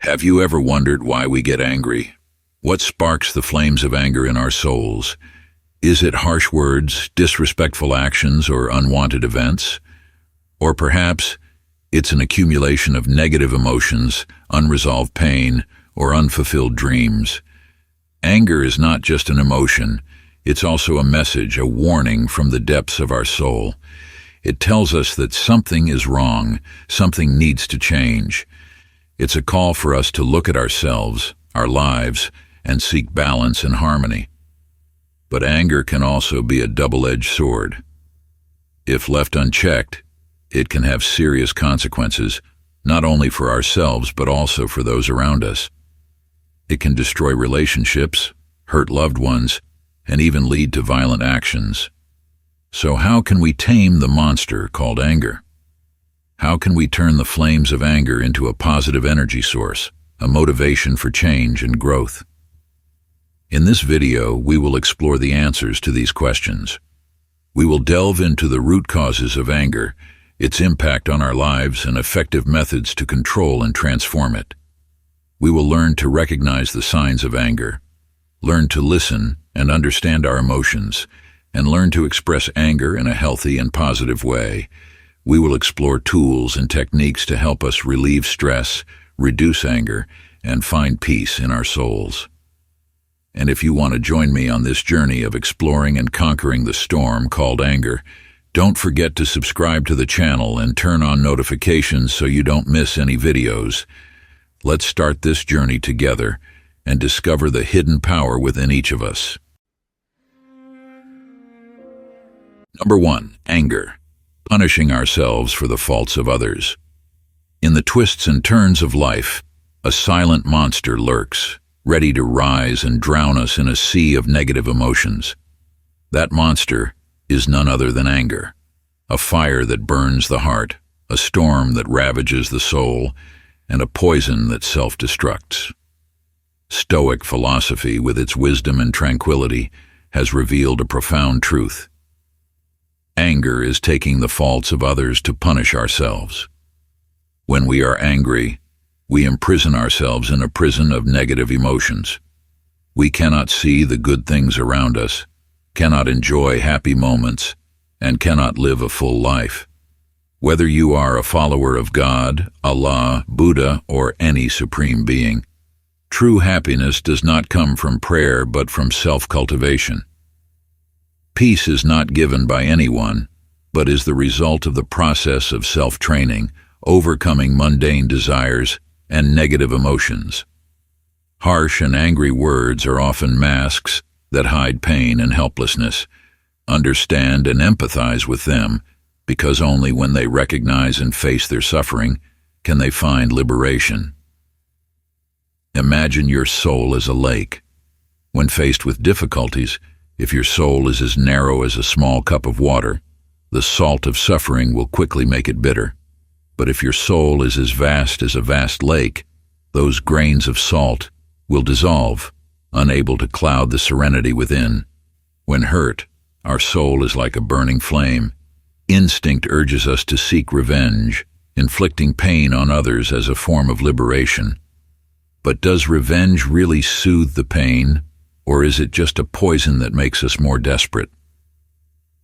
Have you ever wondered why we get angry? What sparks the flames of anger in our souls? Is it harsh words, disrespectful actions, or unwanted events? Or perhaps it's an accumulation of negative emotions, unresolved pain, or unfulfilled dreams. Anger is not just an emotion, it's also a message, a warning from the depths of our soul. It tells us that something is wrong, something needs to change. It's a call for us to look at ourselves, our lives, and seek balance and harmony. But anger can also be a double-edged sword. If left unchecked, it can have serious consequences, not only for ourselves but also for those around us. It can destroy relationships, hurt loved ones, and even lead to violent actions. So how can we tame the monster called anger? How can we turn the flames of anger into a positive energy source, a motivation for change and growth? In this video, we will explore the answers to these questions. We will delve into the root causes of anger, its impact on our lives, and effective methods to control and transform it. We will learn to recognize the signs of anger, learn to listen and understand our emotions, and learn to express anger in a healthy and positive way. We will explore tools and techniques to help us relieve stress, reduce anger, and find peace in our souls. And if you want to join me on this journey of exploring and conquering the storm called anger, don't forget to subscribe to the channel and turn on notifications so you don't miss any videos. Let's start this journey together and discover the hidden power within each of us. Number 1. Anger. Punishing ourselves for the faults of others. In the twists and turns of life, a silent monster lurks, ready to rise and drown us in a sea of negative emotions. That monster is none other than anger, a fire that burns the heart, a storm that ravages the soul, and a poison that self-destructs. Stoic philosophy, with its wisdom and tranquility, has revealed a profound truth. Anger is taking the faults of others to punish ourselves. When we are angry, we imprison ourselves in a prison of negative emotions. We cannot see the good things around us, cannot enjoy happy moments, and cannot live a full life. Whether you are a follower of God, Allah, Buddha, or any supreme being, true happiness does not come from prayer but from self-cultivation. Peace is not given by anyone, but is the result of the process of self-training, overcoming mundane desires and negative emotions. Harsh and angry words are often masks that hide pain and helplessness. Understand and empathize with them, because only when they recognize and face their suffering can they find liberation. Imagine your soul as a lake. When faced with difficulties, if your soul is as narrow as a small cup of water, the salt of suffering will quickly make it bitter. But if your soul is as vast as a vast lake, those grains of salt will dissolve, unable to cloud the serenity within. When hurt, our soul is like a burning flame. Instinct urges us to seek revenge, inflicting pain on others as a form of liberation. But does revenge really soothe the pain, or is it just a poison that makes us more desperate?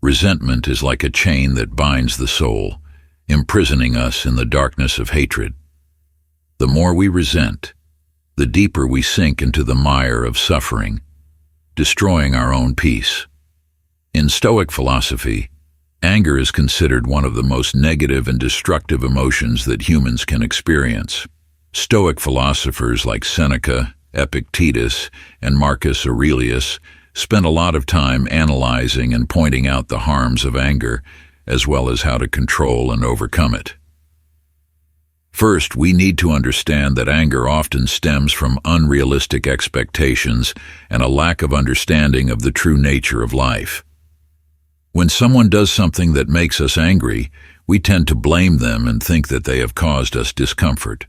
Resentment is like a chain that binds the soul, imprisoning us in the darkness of hatred. The more we resent, the deeper we sink into the mire of suffering, destroying our own peace. In Stoic philosophy, anger is considered one of the most negative and destructive emotions that humans can experience. Stoic philosophers like Seneca, Epictetus, and Marcus Aurelius spent a lot of time analyzing and pointing out the harms of anger, as well as how to control and overcome it. First, we need to understand that anger often stems from unrealistic expectations and a lack of understanding of the true nature of life. When someone does something that makes us angry, we tend to blame them and think that they have caused us discomfort.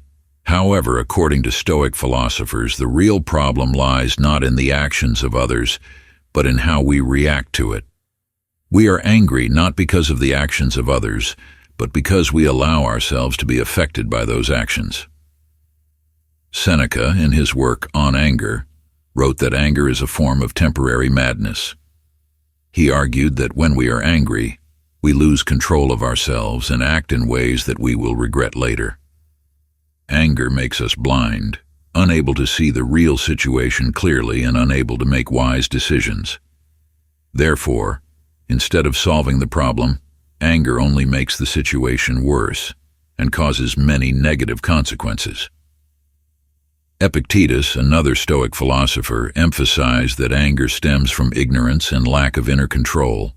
However, according to Stoic philosophers, the real problem lies not in the actions of others, but in how we react to it. We are angry not because of the actions of others, but because we allow ourselves to be affected by those actions. Seneca, in his work On Anger, wrote that anger is a form of temporary madness. He argued that when we are angry, we lose control of ourselves and act in ways that we will regret later. Anger makes us blind, unable to see the real situation clearly and unable to make wise decisions. Therefore, instead of solving the problem, anger only makes the situation worse and causes many negative consequences. Epictetus, another Stoic philosopher, emphasized that anger stems from ignorance and lack of inner control.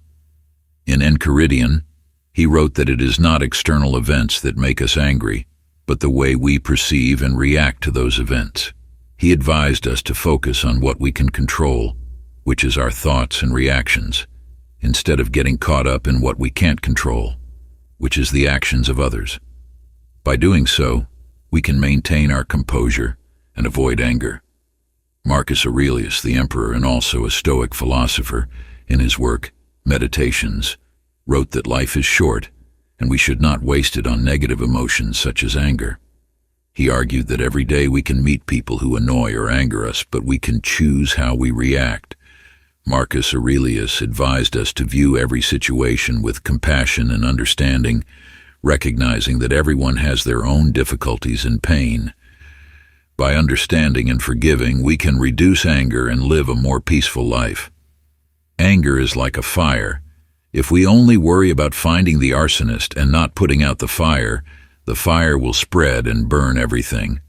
In Enchiridion, he wrote that it is not external events that make us angry, but the way we perceive and react to those events. He advised us to focus on what we can control, which is our thoughts and reactions, instead of getting caught up in what we can't control, which is the actions of others. By doing so, we can maintain our composure and avoid anger. Marcus Aurelius, the emperor and also a Stoic philosopher, in his work Meditations, wrote that life is short and we should not waste it on negative emotions such as anger. He argued that every day we can meet people who annoy or anger us, but we can choose how we react. Marcus Aurelius advised us to view every situation with compassion and understanding, recognizing that everyone has their own difficulties and pain. By understanding and forgiving, we can reduce anger and live a more peaceful life. Anger is like a fire. If we only worry about finding the arsonist and not putting out the fire will spread and burn everything.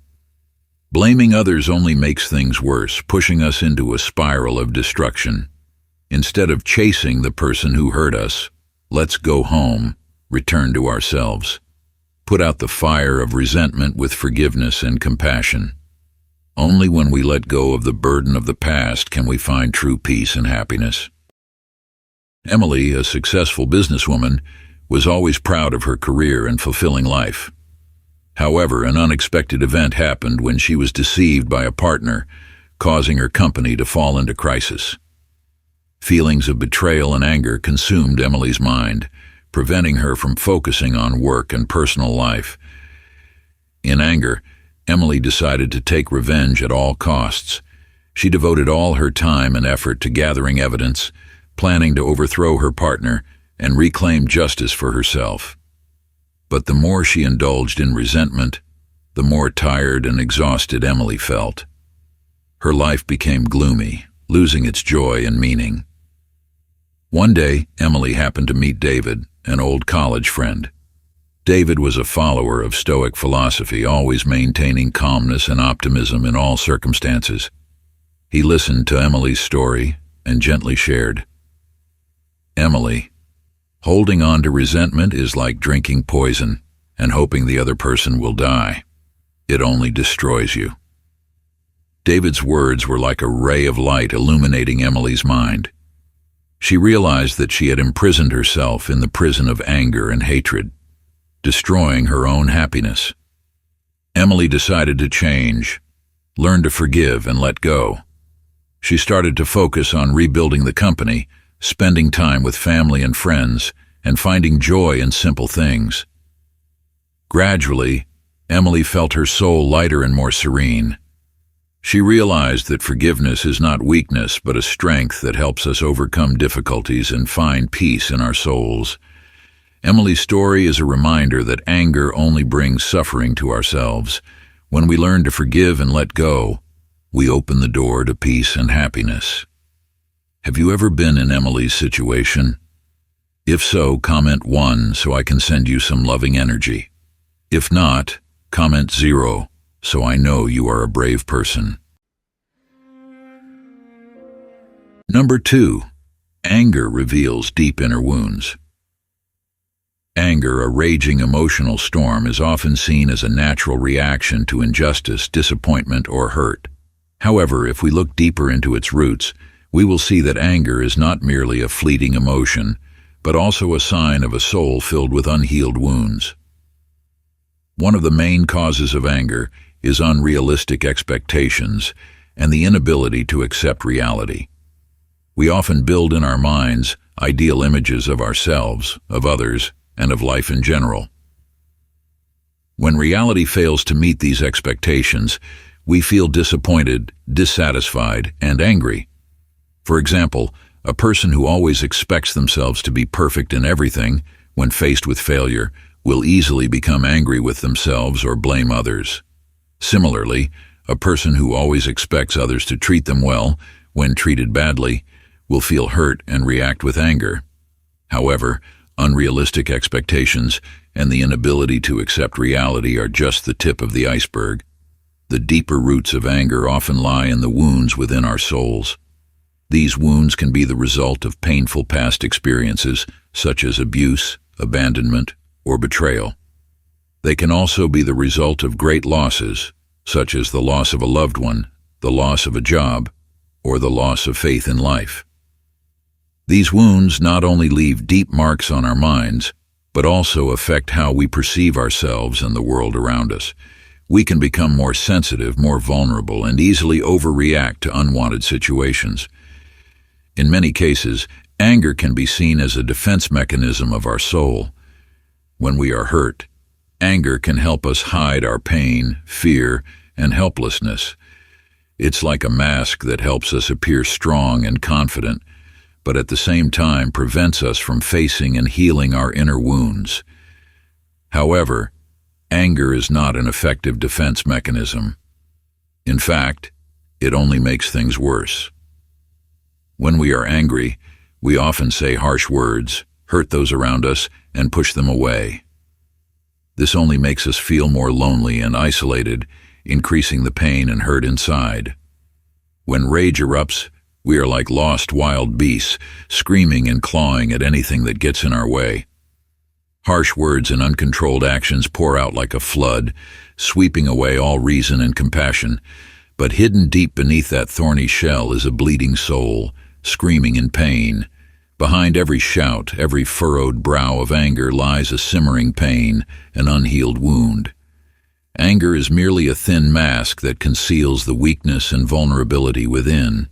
Blaming others only makes things worse, pushing us into a spiral of destruction. Instead of chasing the person who hurt us, let's go home, return to ourselves. Put out the fire of resentment with forgiveness and compassion. Only when we let go of the burden of the past can we find true peace and happiness. Emily, a successful businesswoman, was always proud of her career and fulfilling life. However, an unexpected event happened when she was deceived by a partner, causing her company to fall into crisis. Feelings of betrayal and anger consumed Emily's mind, preventing her from focusing on work and personal life. In anger, Emily decided to take revenge at all costs. She devoted all her time and effort to gathering evidence, planning to overthrow her partner and reclaim justice for herself. But the more she indulged in resentment, the more tired and exhausted Emily felt. Her life became gloomy, losing its joy and meaning. One day, Emily happened to meet David, an old college friend. David was a follower of Stoic philosophy, always maintaining calmness and optimism in all circumstances. He listened to Emily's story and gently shared, "Emily, holding on to resentment is like drinking poison and hoping the other person will die. It only destroys you." David's words were like a ray of light illuminating Emily's mind. She realized that she had imprisoned herself in the prison of anger and hatred, destroying her own happiness. Emily decided to change, learn to forgive and let go. She started to focus on rebuilding the company, spending time with family and friends, and finding joy in simple things. Gradually, Emily felt her soul lighter and more serene. She realized that forgiveness is not weakness, but a strength that helps us overcome difficulties and find peace in our souls. Emily's story is a reminder that anger only brings suffering to ourselves. When we learn to forgive and let go, we open the door to peace and happiness. Have you ever been in Emily's situation? If so, comment 1 so I can send you some loving energy. If not, comment 0 so I know you are a brave person. Number 2. Anger reveals deep inner wounds. Anger, a raging emotional storm, is often seen as a natural reaction to injustice, disappointment, or hurt. However, if we look deeper into its roots, we will see that anger is not merely a fleeting emotion, but also a sign of a soul filled with unhealed wounds. One of the main causes of anger is unrealistic expectations and the inability to accept reality. We often build in our minds ideal images of ourselves, of others, and of life in general. When reality fails to meet these expectations, we feel disappointed, dissatisfied, and angry. For example, a person who always expects themselves to be perfect in everything, when faced with failure, will easily become angry with themselves or blame others. Similarly, a person who always expects others to treat them well, when treated badly, will feel hurt and react with anger. However, unrealistic expectations and the inability to accept reality are just the tip of the iceberg. The deeper roots of anger often lie in the wounds within our souls. These wounds can be the result of painful past experiences, such as abuse, abandonment, or betrayal. They can also be the result of great losses, such as the loss of a loved one, the loss of a job, or the loss of faith in life. These wounds not only leave deep marks on our minds, but also affect how we perceive ourselves and the world around us. We can become more sensitive, more vulnerable, and easily overreact to unwanted situations. In many cases, anger can be seen as a defense mechanism of our soul. When we are hurt, anger can help us hide our pain, fear, and helplessness. It's like a mask that helps us appear strong and confident, but at the same time prevents us from facing and healing our inner wounds. However, anger is not an effective defense mechanism. In fact, it only makes things worse. When we are angry, we often say harsh words, hurt those around us, and push them away. This only makes us feel more lonely and isolated, increasing the pain and hurt inside. When rage erupts, we are like lost wild beasts, screaming and clawing at anything that gets in our way. Harsh words and uncontrolled actions pour out like a flood, sweeping away all reason and compassion. But hidden deep beneath that thorny shell is a bleeding soul, screaming in pain. Behind every shout, every furrowed brow of anger lies a simmering pain, an unhealed wound. Anger is merely a thin mask that conceals the weakness and vulnerability within.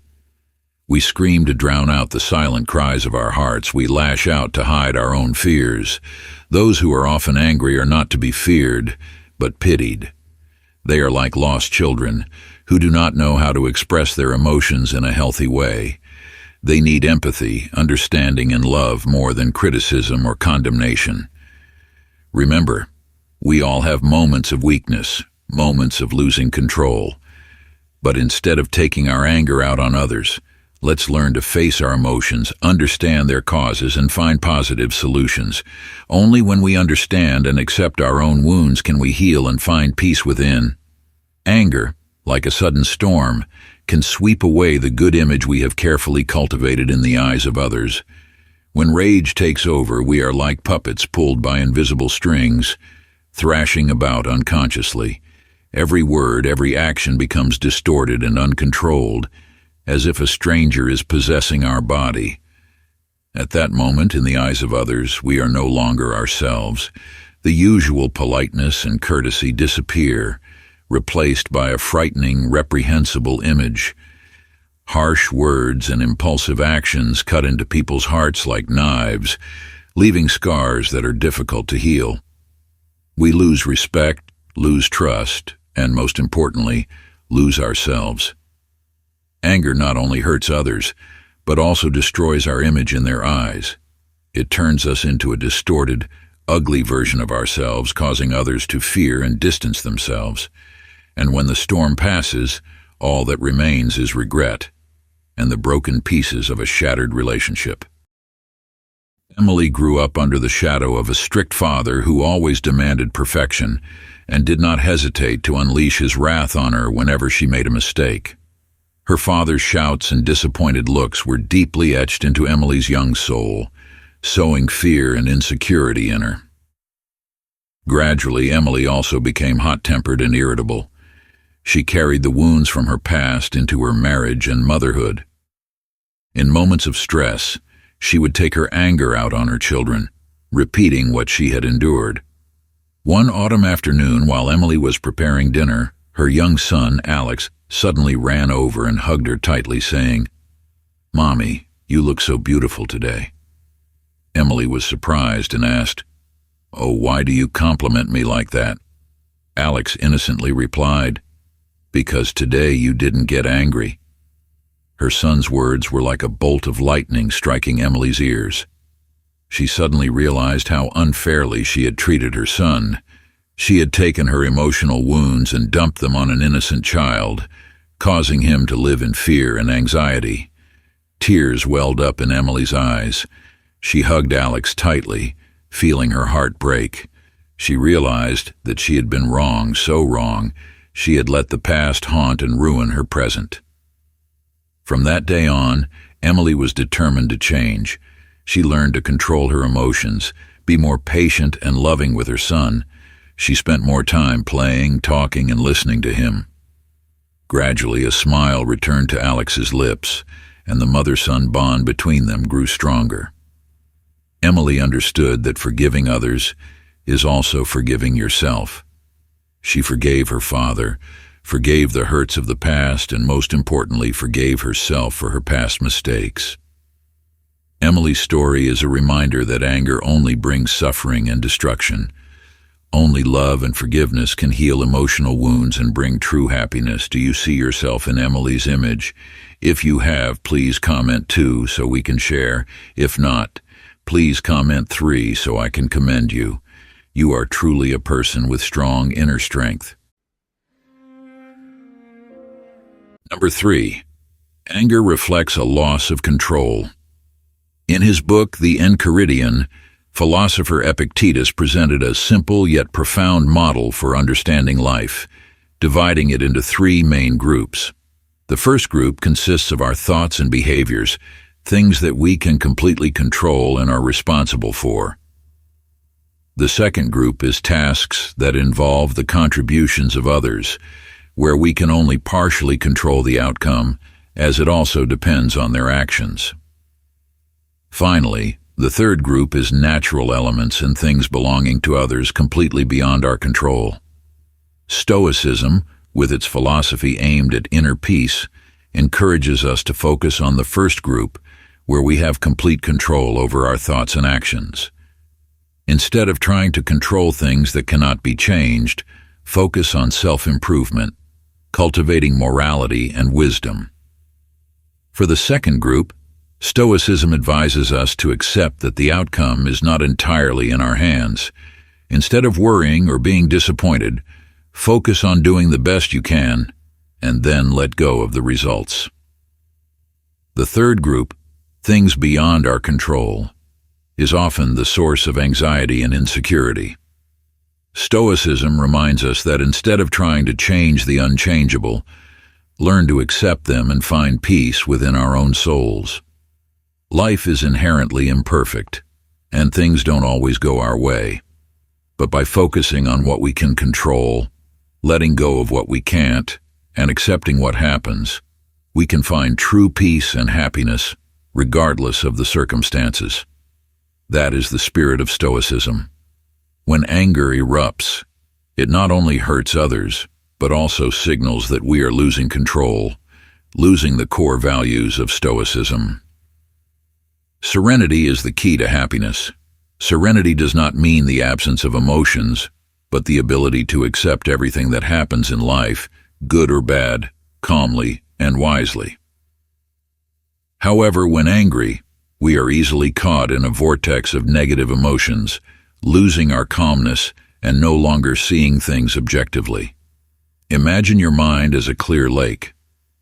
We scream to drown out the silent cries of our hearts. We lash out to hide our own fears. Those who are often angry are not to be feared, but pitied. They are like lost children who do not know how to express their emotions in a healthy way. They need empathy, understanding, and love more than criticism or condemnation. Remember, we all have moments of weakness, moments of losing control. But instead of taking our anger out on others, let's learn to face our emotions, understand their causes, and find positive solutions. Only when we understand and accept our own wounds can we heal and find peace within. Anger, like a sudden storm, can sweep away the good image we have carefully cultivated in the eyes of others. When rage takes over, we are like puppets pulled by invisible strings, thrashing about unconsciously. Every word, every action becomes distorted and uncontrolled, as if a stranger is possessing our body. At that moment, in the eyes of others, we are no longer ourselves. The usual politeness and courtesy disappear, replaced by a frightening, reprehensible image. Harsh words and impulsive actions cut into people's hearts like knives, leaving scars that are difficult to heal. We lose respect, lose trust, and most importantly, lose ourselves. Anger not only hurts others, but also destroys our image in their eyes. It turns us into a distorted, ugly version of ourselves, causing others to fear and distance themselves. And when the storm passes, all that remains is regret and the broken pieces of a shattered relationship. Emily grew up under the shadow of a strict father who always demanded perfection and did not hesitate to unleash his wrath on her whenever she made a mistake. Her father's shouts and disappointed looks were deeply etched into Emily's young soul, sowing fear and insecurity in her. Gradually, Emily also became hot-tempered and irritable. She carried the wounds from her past into her marriage and motherhood. In moments of stress, she would take her anger out on her children, repeating what she had endured. One autumn afternoon, while Emily was preparing dinner, her young son, Alex, suddenly ran over and hugged her tightly, saying, "Mommy, you look so beautiful today." Emily was surprised and asked, "Oh, why do you compliment me like that?" Alex innocently replied, because today you didn't get angry." Her son's words were like a bolt of lightning striking Emily's ears. She suddenly realized how unfairly she had treated her son. She had taken her emotional wounds and dumped them on an innocent child, causing him to live in fear and anxiety. Tears welled up in Emily's eyes. She hugged Alex tightly, feeling her heart break. She realized that she had been wrong, so wrong, she had let the past haunt and ruin her present. From that day on, Emily was determined to change. She learned to control her emotions, be more patient and loving with her son. She spent more time playing, talking, and listening to him. Gradually, a smile returned to Alex's lips, and the mother-son bond between them grew stronger. Emily understood that forgiving others is also forgiving yourself. She forgave her father, forgave the hurts of the past, and most importantly, forgave herself for her past mistakes. Emily's story is a reminder that anger only brings suffering and destruction. Only love and forgiveness can heal emotional wounds and bring true happiness. Do you see yourself in Emily's image? If you have, please comment 2 so we can share. If not, please comment 3 so I can commend you. You are truly a person with strong inner strength. Number 3. Anger reflects a loss of control. In his book, The Enchiridion, philosopher Epictetus presented a simple yet profound model for understanding life, dividing it into 3 main groups. The first group consists of our thoughts and behaviors, things that we can completely control and are responsible for. The second group is tasks that involve the contributions of others, where we can only partially control the outcome, as it also depends on their actions. Finally, the third group is natural elements and things belonging to others completely beyond our control. Stoicism, with its philosophy aimed at inner peace, encourages us to focus on the first group, where we have complete control over our thoughts and actions. Instead of trying to control things that cannot be changed, focus on self-improvement, cultivating morality and wisdom. For the second group, Stoicism advises us to accept that the outcome is not entirely in our hands. Instead of worrying or being disappointed, focus on doing the best you can, and then let go of the results. The third group, things beyond our control, is often the source of anxiety and insecurity. Stoicism reminds us that instead of trying to change the unchangeable, learn to accept them and find peace within our own souls. Life is inherently imperfect, and things don't always go our way. But by focusing on what we can control, letting go of what we can't, and accepting what happens, we can find true peace and happiness, regardless of the circumstances. That is the spirit of Stoicism. When anger erupts, it not only hurts others, but also signals that we are losing control, losing the core values of Stoicism. Serenity is the key to happiness. Serenity does not mean the absence of emotions, but the ability to accept everything that happens in life, good or bad, calmly and wisely. However, when angry, we are easily caught in a vortex of negative emotions, losing our calmness and no longer seeing things objectively. Imagine your mind as a clear lake.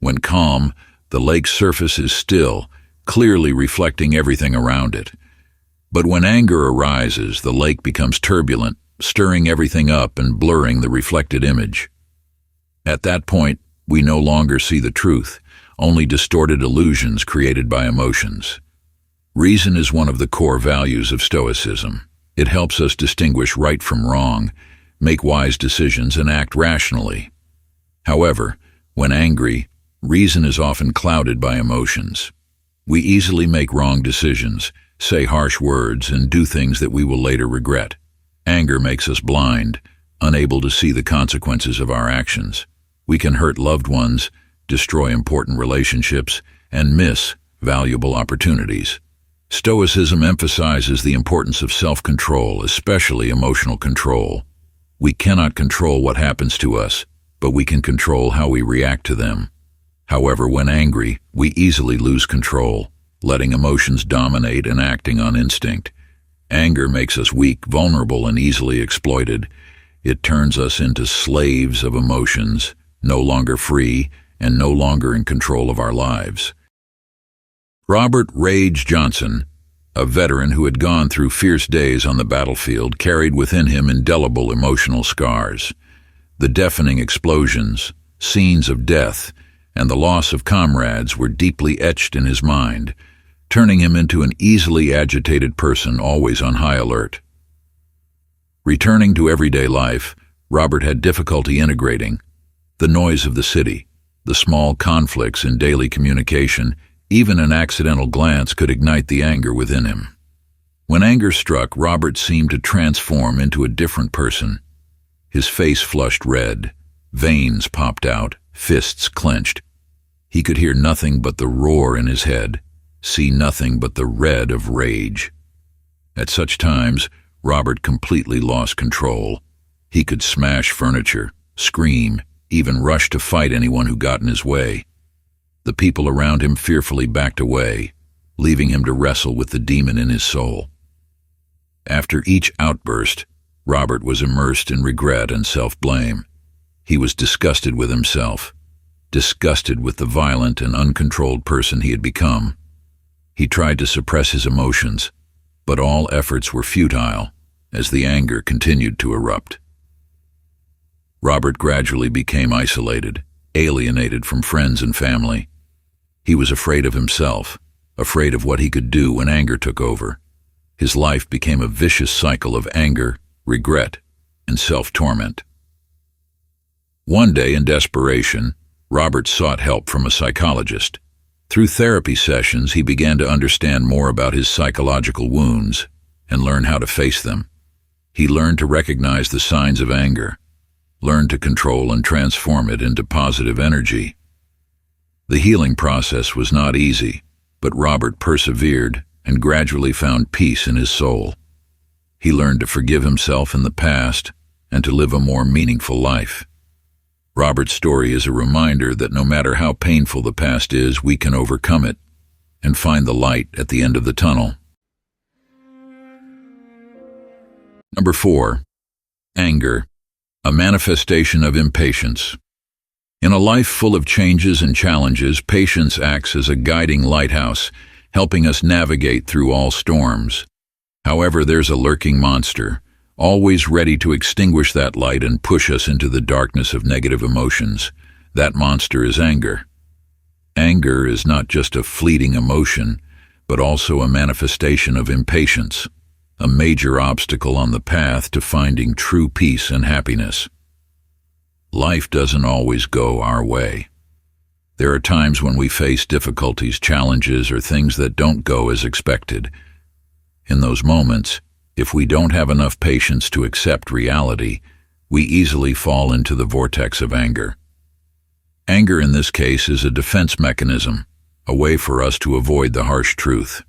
When calm, the lake's surface is still, clearly reflecting everything around it. But when anger arises, the lake becomes turbulent, stirring everything up and blurring the reflected image. At that point, we no longer see the truth, only distorted illusions created by emotions. Reason is one of the core values of Stoicism. It helps us distinguish right from wrong, make wise decisions, and act rationally. However, when angry, reason is often clouded by emotions. We easily make wrong decisions, say harsh words, and do things that we will later regret. Anger makes us blind, unable to see the consequences of our actions. We can hurt loved ones, destroy important relationships, and miss valuable opportunities. Stoicism emphasizes the importance of self-control, especially emotional control. We cannot control what happens to us, but we can control how we react to them. However, when angry, we easily lose control, letting emotions dominate and acting on instinct. Anger makes us weak, vulnerable, and easily exploited. It turns us into slaves of emotions, no longer free and no longer in control of our lives. Robert Rage Johnson, a veteran who had gone through fierce days on the battlefield, carried within him indelible emotional scars. The deafening explosions, scenes of death, and the loss of comrades were deeply etched in his mind, turning him into an easily agitated person always on high alert. Returning to everyday life, Robert had difficulty integrating the noise of the city, the small conflicts in daily communication. Even an accidental glance could ignite the anger within him. When anger struck, Robert seemed to transform into a different person. His face flushed red, veins popped out, fists clenched. He could hear nothing but the roar in his head, see nothing but the red of rage. At such times, Robert completely lost control. He could smash furniture, scream, even rush to fight anyone who got in his way. The people around him fearfully backed away, leaving him to wrestle with the demon in his soul. After each outburst, Robert was immersed in regret and self-blame. He was disgusted with himself, disgusted with the violent and uncontrolled person he had become. He tried to suppress his emotions, but all efforts were futile as the anger continued to erupt. Robert gradually became isolated, alienated from friends and family. He was afraid of himself, afraid of what he could do when anger took over. His life became a vicious cycle of anger, regret, and self-torment. One day, in desperation, Robert sought help from a psychologist. Through therapy sessions, he began to understand more about his psychological wounds and learn how to face them. He learned to recognize the signs of anger, learned to control and transform it into positive energy. The healing process was not easy, but Robert persevered and gradually found peace in his soul. He learned to forgive himself in the past and to live a more meaningful life. Robert's story is a reminder that no matter how painful the past is, we can overcome it and find the light at the end of the tunnel. Number 4. Anger, a manifestation of impatience. In a life full of changes and challenges, patience acts as a guiding lighthouse, helping us navigate through all storms. However, there's a lurking monster, always ready to extinguish that light and push us into the darkness of negative emotions. That monster is anger. Anger is not just a fleeting emotion, but also a manifestation of impatience, a major obstacle on the path to finding true peace and happiness. Life doesn't always go our way. There are times when we face difficulties, challenges, or things that don't go as expected. In those moments, if we don't have enough patience to accept reality, we easily fall into the vortex of anger. Anger in this case is a defense mechanism, a way for us to avoid the harsh truth.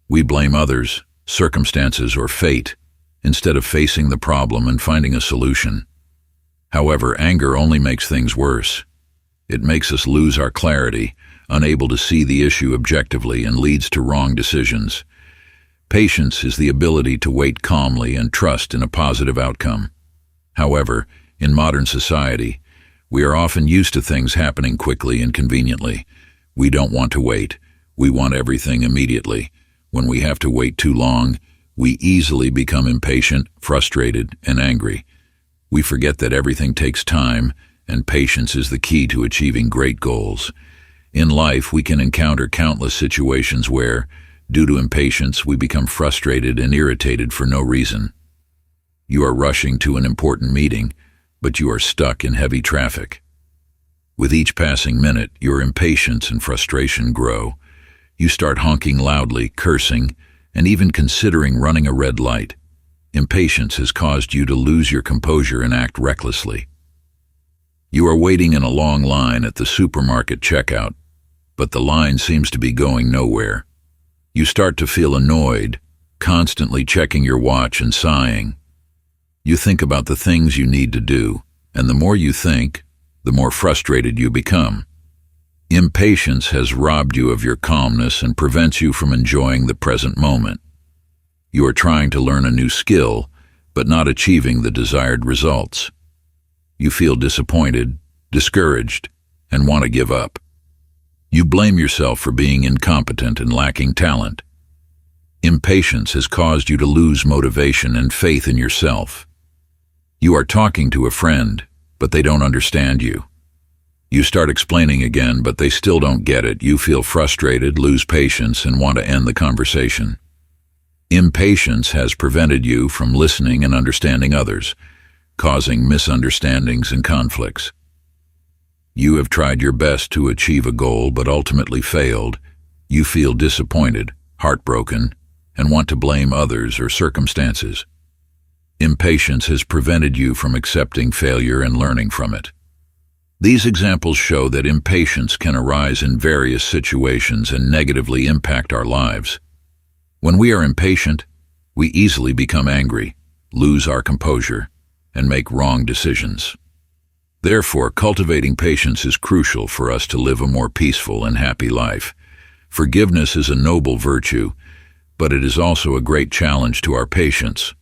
We blame others, circumstances, or fate, instead of facing the problem and finding a solution. However, anger only makes things worse. It makes us lose our clarity, unable to see the issue objectively, and leads to wrong decisions. Patience is the ability to wait calmly and trust in a positive outcome. However, in modern society, we are often used to things happening quickly and conveniently. We don't want to wait. We want everything immediately. When we have to wait too long, we easily become impatient, frustrated, and angry. We forget that everything takes time, and patience is the key to achieving great goals. In life, we can encounter countless situations where, due to impatience, we become frustrated and irritated for no reason. You are rushing to an important meeting, but you are stuck in heavy traffic. With each passing minute, your impatience and frustration grow. You start honking loudly, cursing, and even considering running a red light. Impatience has caused you to lose your composure and act recklessly. You are waiting in a long line at the supermarket checkout, but the line seems to be going nowhere. You start to feel annoyed, constantly checking your watch and sighing. You think about the things you need to do, and the more you think, the more frustrated you become. Impatience has robbed you of your calmness and prevents you from enjoying the present moment. You are trying to learn a new skill, but not achieving the desired results. You feel disappointed, discouraged, and want to give up. You blame yourself for being incompetent and lacking talent. Impatience has caused you to lose motivation and faith in yourself. You are talking to a friend, but they don't understand you. You start explaining again, but they still don't get it. You feel frustrated, lose patience, and want to end the conversation. Impatience has prevented you from listening and understanding others, causing misunderstandings and conflicts. You have tried your best to achieve a goal but ultimately failed. You feel disappointed, heartbroken, and want to blame others or circumstances. Impatience has prevented you from accepting failure and learning from it. These examples show that impatience can arise in various situations and negatively impact our lives. When we are impatient, we easily become angry, lose our composure, and make wrong decisions. Therefore, cultivating patience is crucial for us to live a more peaceful and happy life. Forgiveness is a noble virtue, but it is also a great challenge to our patience.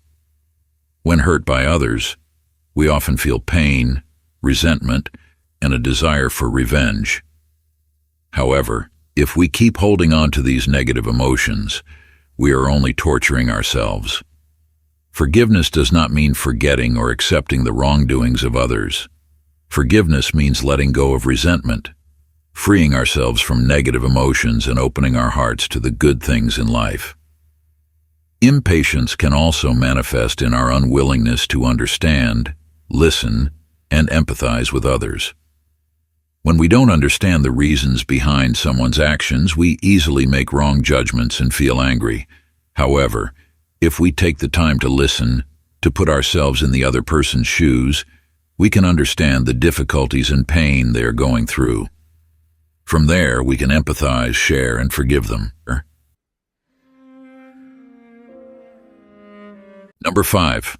When hurt by others, we often feel pain, resentment, and a desire for revenge. However, if we keep holding on to these negative emotions, we are only torturing ourselves. Forgiveness does not mean forgetting or accepting the wrongdoings of others. Forgiveness means letting go of resentment, freeing ourselves from negative emotions and opening our hearts to the good things in life. Impatience can also manifest in our unwillingness to understand, listen, and empathize with others. When we don't understand the reasons behind someone's actions, we easily make wrong judgments and feel angry. However, if we take the time to listen, to put ourselves in the other person's shoes, we can understand the difficulties and pain they are going through. From there, we can empathize, share, and forgive them. Number 5.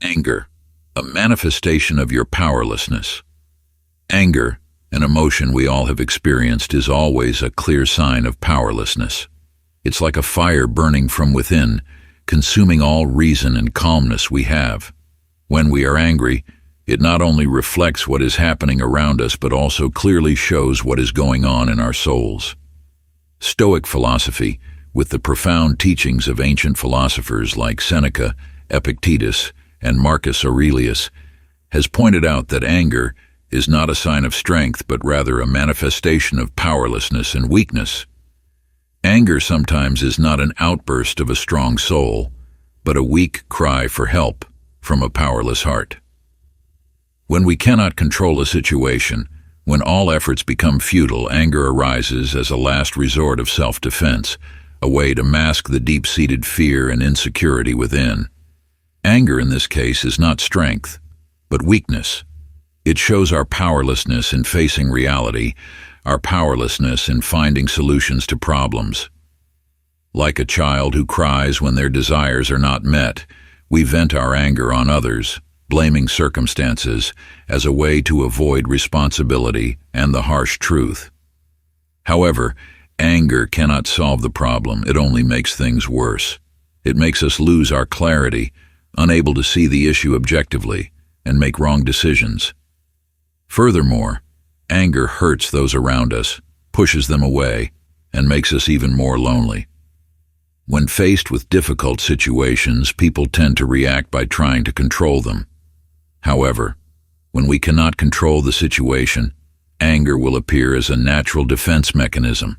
Anger, a manifestation of your powerlessness. Anger, an emotion we all have experienced, is always a clear sign of powerlessness. It's like a fire burning from within, consuming all reason and calmness we have. When we are angry, it not only reflects what is happening around us, but also clearly shows what is going on in our souls. Stoic philosophy, with the profound teachings of ancient philosophers like Seneca, Epictetus, and Marcus Aurelius, has pointed out that anger is not a sign of strength, but rather a manifestation of powerlessness and weakness. Anger sometimes is not an outburst of a strong soul, but a weak cry for help from a powerless heart. When we cannot control a situation, when all efforts become futile, anger arises as a last resort of self-defense, a way to mask the deep-seated fear and insecurity within. Anger in this case is not strength, but weakness. It shows our powerlessness in facing reality, our powerlessness in finding solutions to problems. Like a child who cries when their desires are not met, we vent our anger on others, blaming circumstances as a way to avoid responsibility and the harsh truth. However, anger cannot solve the problem. It only makes things worse. It makes us lose our clarity, unable to see the issue objectively, and make wrong decisions. Furthermore, anger hurts those around us, pushes them away, and makes us even more lonely. When faced with difficult situations, people tend to react by trying to control them. However, when we cannot control the situation, anger will appear as a natural defense mechanism.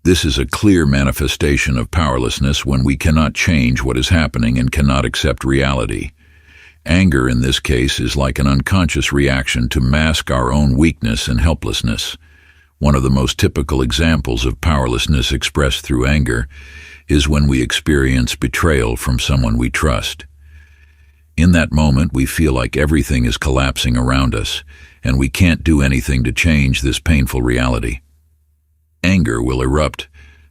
This is a clear manifestation of powerlessness when we cannot change what is happening and cannot accept reality. Anger in this case is like an unconscious reaction to mask our own weakness and helplessness. One of the most typical examples of powerlessness expressed through anger is when we experience betrayal from someone we trust. In that moment, we feel like everything is collapsing around us, and we can't do anything to change this painful reality. Anger will erupt,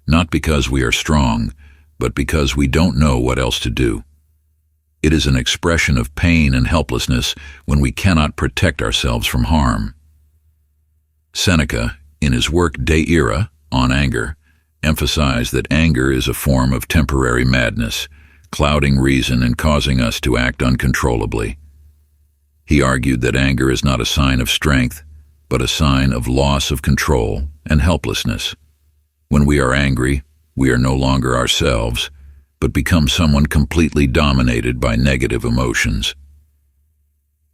not because we are strong, but because we don't know what else to do. It is an expression of pain and helplessness when we cannot protect ourselves from harm. Seneca, in his work De Ira, on anger, emphasized that anger is a form of temporary madness, clouding reason and causing us to act uncontrollably. He argued that anger is not a sign of strength, but a sign of loss of control and helplessness. When we are angry, we are no longer ourselves, but become someone completely dominated by negative emotions.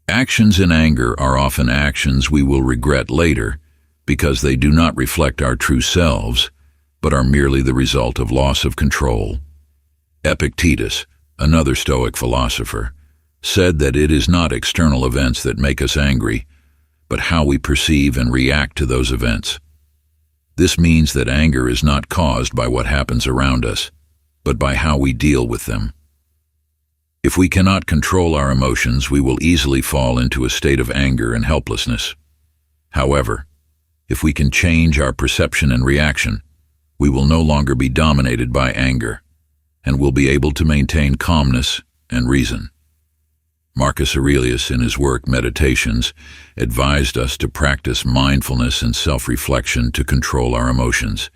Actions in anger are often actions we will regret later because they do not reflect our true selves, but are merely the result of loss of control. Epictetus, another Stoic philosopher, said that it is not external events that make us angry, but how we perceive and react to those events. This means that anger is not caused by what happens around us, but by how we deal with them. If we cannot control our emotions, we will easily fall into a state of anger and helplessness. However, if we can change our perception and reaction, we will no longer be dominated by anger, and will be able to maintain calmness and reason. Marcus Aurelius, in his work Meditations, advised us to practice mindfulness and self-reflection to control our emotions.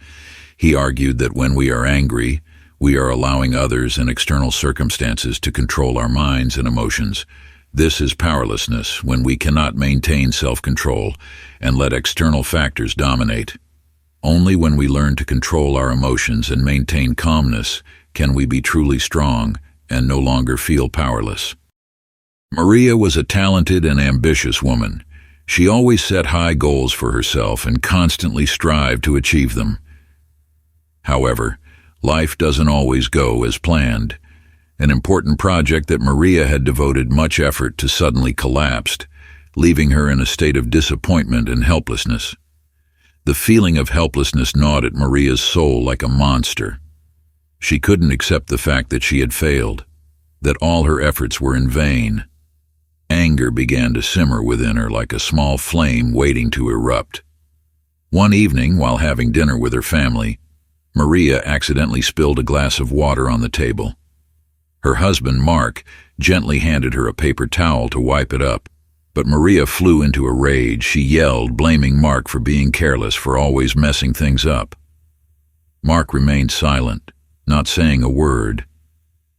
He argued that when we are angry, we are allowing others and external circumstances to control our minds and emotions. This is powerlessness, when we cannot maintain self-control and let external factors dominate. Only when we learn to control our emotions and maintain calmness can we be truly strong and no longer feel powerless. Maria was a talented and ambitious woman. She always set high goals for herself and constantly strived to achieve them. However, life doesn't always go as planned. An important project that Maria had devoted much effort to suddenly collapsed, leaving her in a state of disappointment and helplessness. The feeling of helplessness gnawed at Maria's soul like a monster. She couldn't accept the fact that she had failed, that all her efforts were in vain. Anger began to simmer within her like a small flame waiting to erupt. One evening, while having dinner with her family, Maria accidentally spilled a glass of water on the table. Her husband, Mark, gently handed her a paper towel to wipe it up, but Maria flew into a rage. She yelled, blaming Mark for being careless, for always messing things up. Mark remained silent, not saying a word,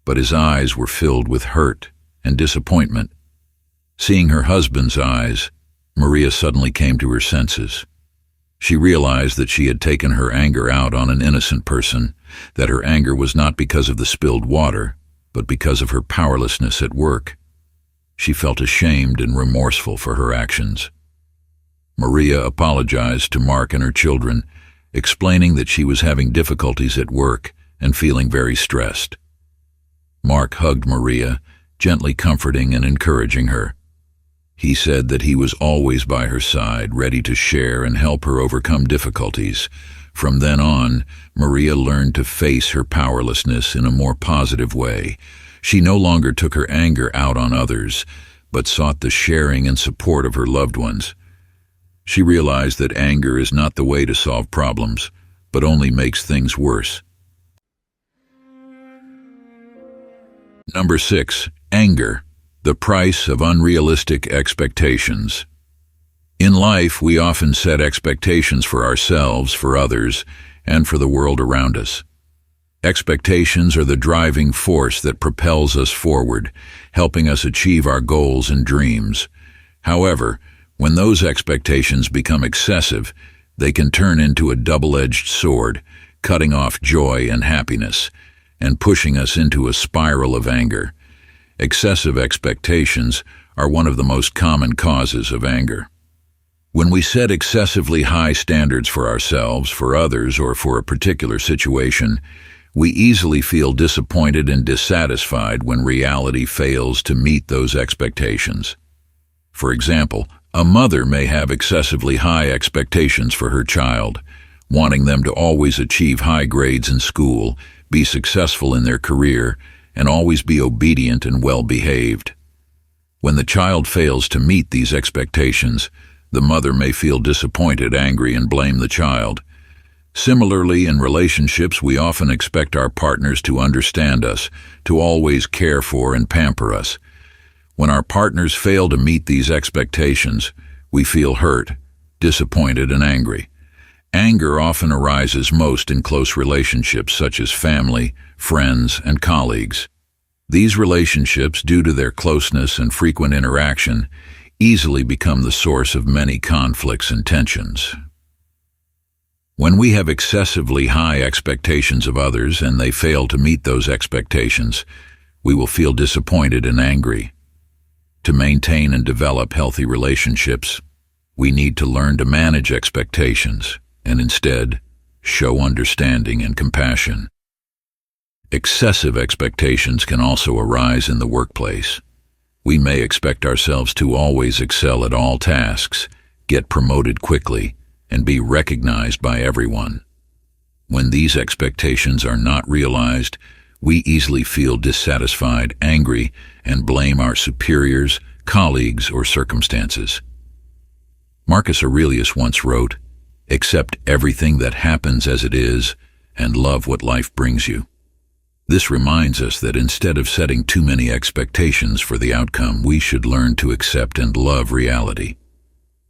but his eyes were filled with hurt and disappointment. Seeing her husband's eyes, Maria suddenly came to her senses. She realized that she had taken her anger out on an innocent person, that her anger was not because of the spilled water, but because of her powerlessness at work. She felt ashamed and remorseful for her actions. Maria apologized to Mark and her children, explaining that she was having difficulties at work and feeling very stressed. Mark hugged Maria, gently comforting and encouraging her. He said that he was always by her side, ready to share and help her overcome difficulties. From then on, Maria learned to face her powerlessness in a more positive way. She no longer took her anger out on others, but sought the sharing and support of her loved ones. She realized that anger is not the way to solve problems, but only makes things worse. Number 6. Anger, the price of unrealistic expectations. In life, we often set expectations for ourselves, for others, and for the world around us. Expectations are the driving force that propels us forward, helping us achieve our goals and dreams. However, when those expectations become excessive, they can turn into a double-edged sword, cutting off joy and happiness, and pushing us into a spiral of anger. Excessive expectations are one of the most common causes of anger. When we set excessively high standards for ourselves, for others, or for a particular situation, we easily feel disappointed and dissatisfied when reality fails to meet those expectations. For example, a mother may have excessively high expectations for her child, wanting them to always achieve high grades in school, be successful in their career, and always be obedient and well-behaved. When the child fails to meet these expectations, the mother may feel disappointed, angry, and blame the child. Similarly, in relationships, we often expect our partners to understand us, to always care for and pamper us. When our partners fail to meet these expectations, we feel hurt, disappointed, and angry. Anger often arises most in close relationships such as family, friends, and colleagues. These relationships, due to their closeness and frequent interaction, easily become the source of many conflicts and tensions. When we have excessively high expectations of others and they fail to meet those expectations, we will feel disappointed and angry. To maintain and develop healthy relationships, we need to learn to manage expectations and instead show understanding and compassion. Excessive expectations can also arise in the workplace. We may expect ourselves to always excel at all tasks, get promoted quickly, and be recognized by everyone. When these expectations are not realized, we easily feel dissatisfied, angry, and blame our superiors, colleagues, or circumstances. Marcus Aurelius once wrote, "Accept everything that happens as it is, and love what life brings you." This reminds us that instead of setting too many expectations for the outcome, we should learn to accept and love reality.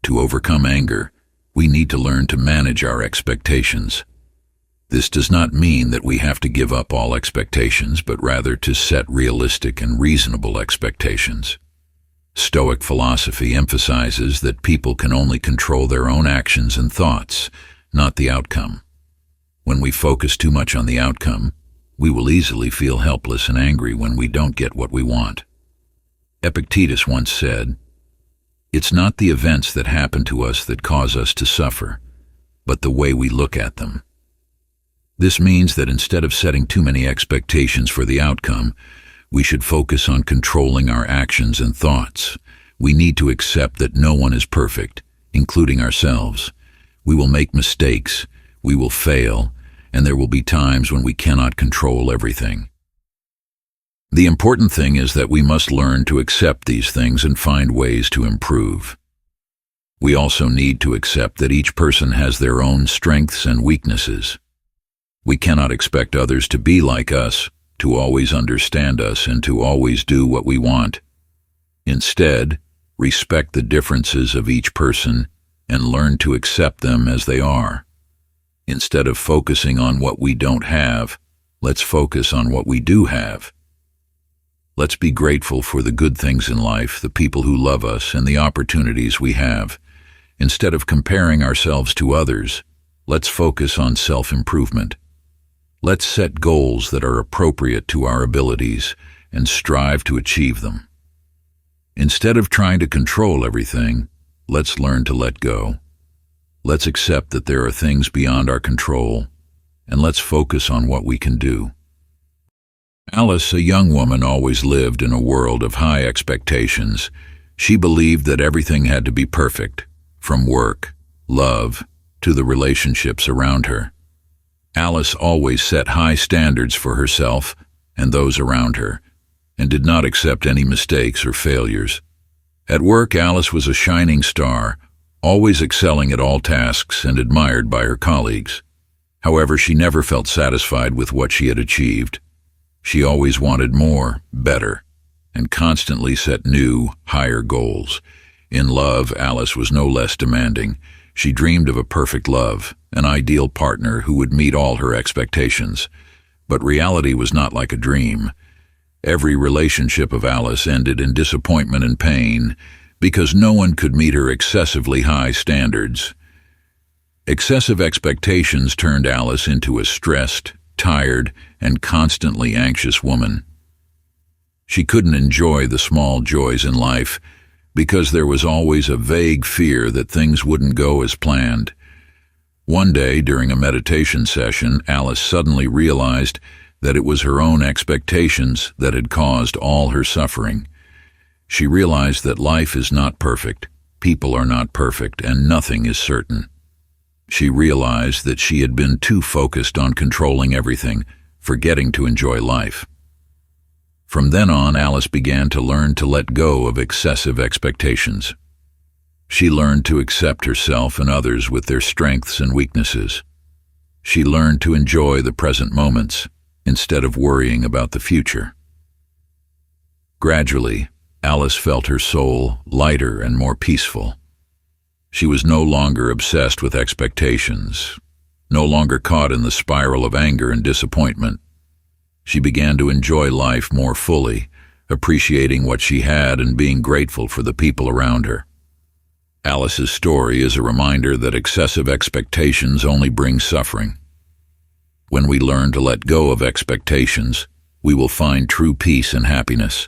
To overcome anger, we need to learn to manage our expectations. This does not mean that we have to give up all expectations, but rather to set realistic and reasonable expectations. Stoic philosophy emphasizes that people can only control their own actions and thoughts, not the outcome. When we focus too much on the outcome, we will easily feel helpless and angry when we don't get what we want. Epictetus once said, "It's not the events that happen to us that cause us to suffer, but the way we look at them." This means that instead of setting too many expectations for the outcome, we should focus on controlling our actions and thoughts. We need to accept that no one is perfect, including ourselves. We will make mistakes, we will fail, and there will be times when we cannot control everything. The important thing is that we must learn to accept these things and find ways to improve. We also need to accept that each person has their own strengths and weaknesses. We cannot expect others to be like us, to always understand us, and to always do what we want. Instead, respect the differences of each person and learn to accept them as they are. Instead of focusing on what we don't have, let's focus on what we do have. Let's be grateful for the good things in life, the people who love us, and the opportunities we have. Instead of comparing ourselves to others, let's focus on self-improvement. Let's set goals that are appropriate to our abilities and strive to achieve them. Instead of trying to control everything, let's learn to let go. Let's accept that there are things beyond our control, and let's focus on what we can do. Alice, a young woman, always lived in a world of high expectations. She believed that everything had to be perfect, from work, love, to the relationships around her. Alice always set high standards for herself and those around her, and did not accept any mistakes or failures. At work, Alice was a shining star, always excelling at all tasks and admired by her colleagues. However, she never felt satisfied with what she had achieved. She always wanted more, better, and constantly set new, higher goals. In love, Alice was no less demanding. She dreamed of a perfect love, an ideal partner who would meet all her expectations. But reality was not like a dream. Every relationship of Alice ended in disappointment and pain, because no one could meet her excessively high standards. Excessive expectations turned Alice into a stressed, tired, and constantly anxious woman. She couldn't enjoy the small joys in life because there was always a vague fear that things wouldn't go as planned. One day, during a meditation session, Alice suddenly realized that it was her own expectations that had caused all her suffering. She realized that life is not perfect, people are not perfect, and nothing is certain. She realized that she had been too focused on controlling everything, forgetting to enjoy life. From then on, Alice began to learn to let go of excessive expectations. She learned to accept herself and others with their strengths and weaknesses. She learned to enjoy the present moments instead of worrying about the future. Gradually, Alice felt her soul lighter and more peaceful. She was no longer obsessed with expectations, no longer caught in the spiral of anger and disappointment. She began to enjoy life more fully, appreciating what she had and being grateful for the people around her. Alice's story is a reminder that excessive expectations only bring suffering. When we learn to let go of expectations, we will find true peace and happiness.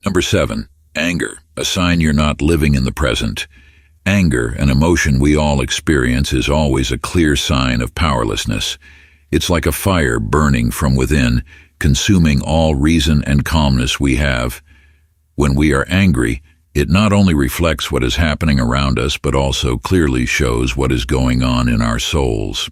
Number 7. Anger, a sign you're not living in the present. Anger, an emotion we all experience, is always a clear sign of powerlessness. It's like a fire burning from within, consuming all reason and calmness we have. When we are angry, it not only reflects what is happening around us, but also clearly shows what is going on in our souls.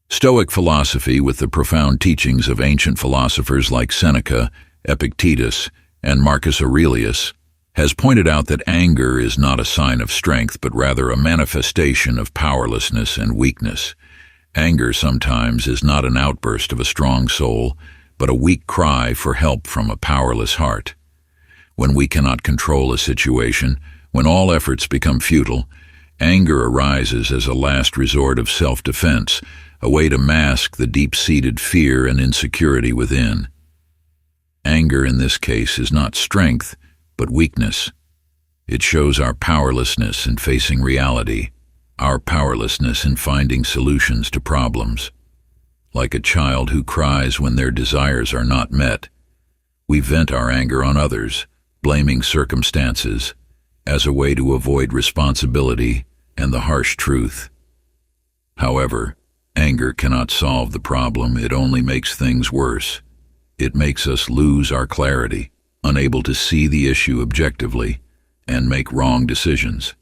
Stoic philosophy, with the profound teachings of ancient philosophers like Seneca, Epictetus, and Marcus Aurelius, has pointed out that anger is not a sign of strength, but rather a manifestation of powerlessness and weakness. Anger sometimes is not an outburst of a strong soul, but a weak cry for help from a powerless heart. When we cannot control a situation, when all efforts become futile, anger arises as a last resort of self-defense, a way to mask the deep-seated fear and insecurity within. Anger in this case is not strength, but weakness. It shows our powerlessness in facing reality, our powerlessness in finding solutions to problems. Like a child who cries when their desires are not met, we vent our anger on others, blaming circumstances, as a way to avoid responsibility and the harsh truth. However, anger cannot solve the problem. It only makes things worse. It makes us lose our clarity, unable to see the issue objectively, and make wrong decisions.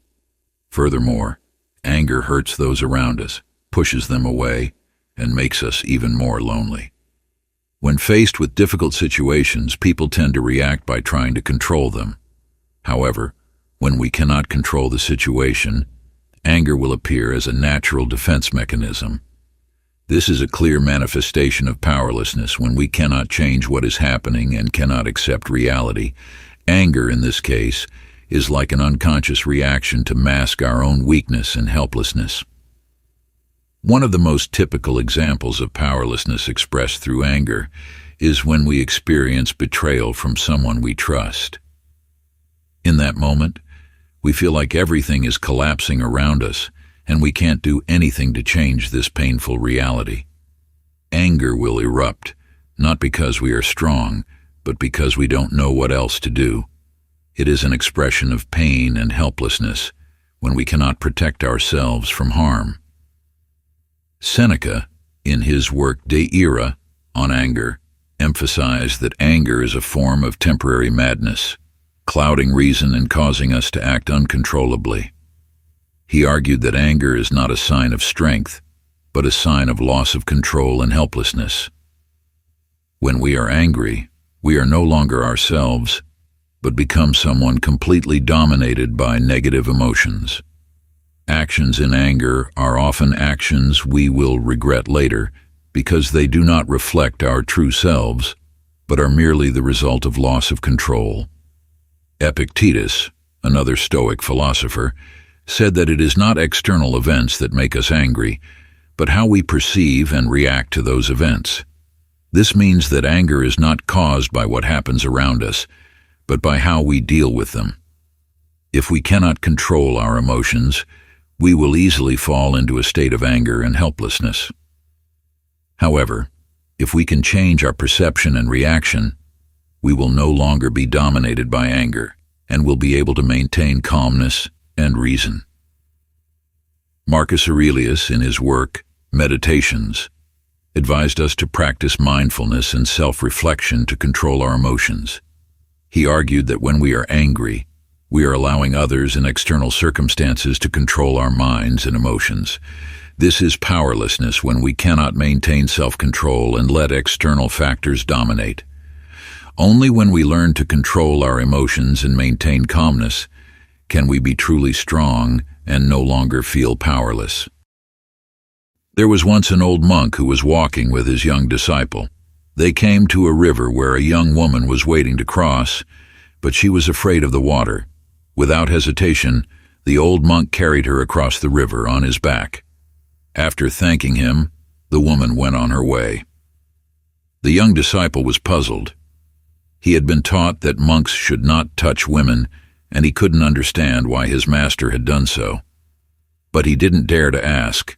Furthermore, anger hurts those around us, pushes them away, and makes us even more lonely. When faced with difficult situations, people tend to react by trying to control them. However, when we cannot control the situation, anger will appear as a natural defense mechanism. This is a clear manifestation of powerlessness when we cannot change what is happening and cannot accept reality. Anger, in this case, is like an unconscious reaction to mask our own weakness and helplessness. One of the most typical examples of powerlessness expressed through anger is when we experience betrayal from someone we trust. In that moment, we feel like everything is collapsing around us, and we can't do anything to change this painful reality. Anger will erupt, not because we are strong, but because we don't know what else to do. It is an expression of pain and helplessness when we cannot protect ourselves from harm. Seneca, in his work De Ira, on anger, emphasized that anger is a form of temporary madness, clouding reason and causing us to act uncontrollably. He argued that anger is not a sign of strength, but a sign of loss of control and helplessness. When we are angry, we are no longer ourselves, but become someone completely dominated by negative emotions. Actions in anger are often actions we will regret later because they do not reflect our true selves, but are merely the result of loss of control. Epictetus, another Stoic philosopher, said that it is not external events that make us angry, but how we perceive and react to those events. This means that anger is not caused by what happens around us, but by how we deal with them. If we cannot control our emotions, we will easily fall into a state of anger and helplessness. However, if we can change our perception and reaction, we will no longer be dominated by anger and will be able to maintain calmness and reason. Marcus Aurelius, in his work, Meditations, advised us to practice mindfulness and self-reflection to control our emotions. He argued that when we are angry, we are allowing others and external circumstances to control our minds and emotions. This is powerlessness when we cannot maintain self-control and let external factors dominate. Only when we learn to control our emotions and maintain calmness can we be truly strong and no longer feel powerless. There was once an old monk who was walking with his young disciple. They came to a river where a young woman was waiting to cross, but she was afraid of the water. Without hesitation, the old monk carried her across the river on his back. After thanking him, the woman went on her way. The young disciple was puzzled. He had been taught that monks should not touch women, and he couldn't understand why his master had done so. But he didn't dare to ask,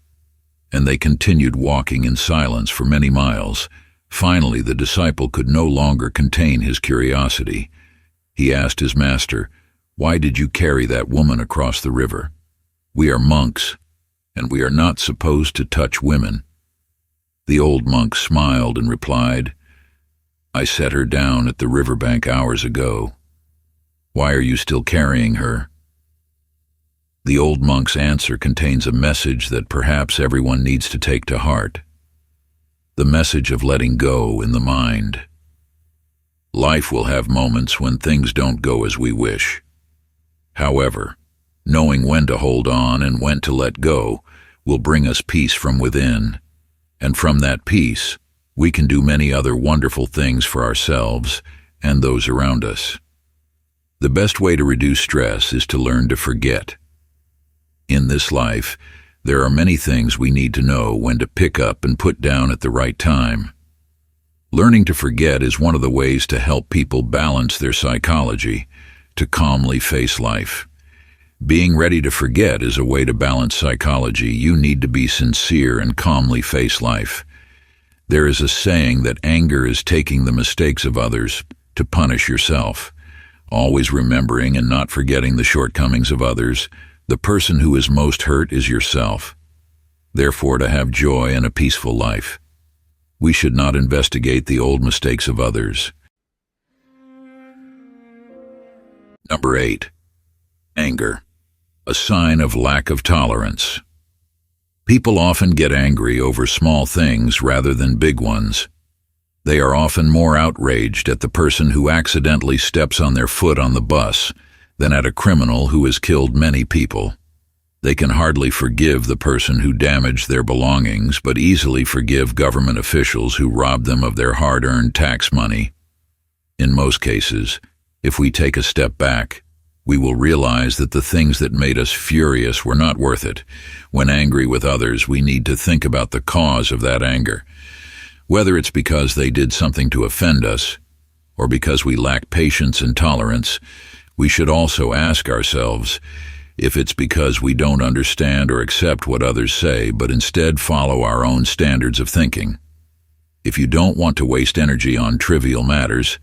and they continued walking in silence for many miles. Finally, the disciple could no longer contain his curiosity. He asked his master, "Why did you carry that woman across the river? We are monks, and we are not supposed to touch women." The old monk smiled and replied, "I set her down at the riverbank hours ago. Why are you still carrying her?" The old monk's answer contains a message that perhaps everyone needs to take to heart. The message of letting go in the mind. Life will have moments when things don't go as we wish. However, knowing when to hold on and when to let go will bring us peace from within, and from that peace, we can do many other wonderful things for ourselves and those around us. The best way to reduce stress is to learn to forget. In this life, there are many things we need to know when to pick up and put down at the right time. Learning to forget is one of the ways to help people balance their psychology, to calmly face life. Being ready to forget is a way to balance psychology. You need to be sincere and calmly face life. There is a saying that anger is taking the mistakes of others to punish yourself. Always remembering and not forgetting the shortcomings of others, the person who is most hurt is yourself. Therefore, to have joy and a peaceful life, we should not investigate the old mistakes of others. Number 8. Anger, a sign of lack of tolerance. People often get angry over small things rather than big ones. They are often more outraged at the person who accidentally steps on their foot on the bus than at a criminal who has killed many people. They can hardly forgive the person who damaged their belongings, but easily forgive government officials who robbed them of their hard-earned tax money. In most cases, if we take a step back, we will realize that the things that made us furious were not worth it. When angry with others, we need to think about the cause of that anger. Whether it's because they did something to offend us, or because we lack patience and tolerance, we should also ask ourselves if it's because we don't understand or accept what others say, but instead follow our own standards of thinking. If you don't want to waste energy on trivial matters,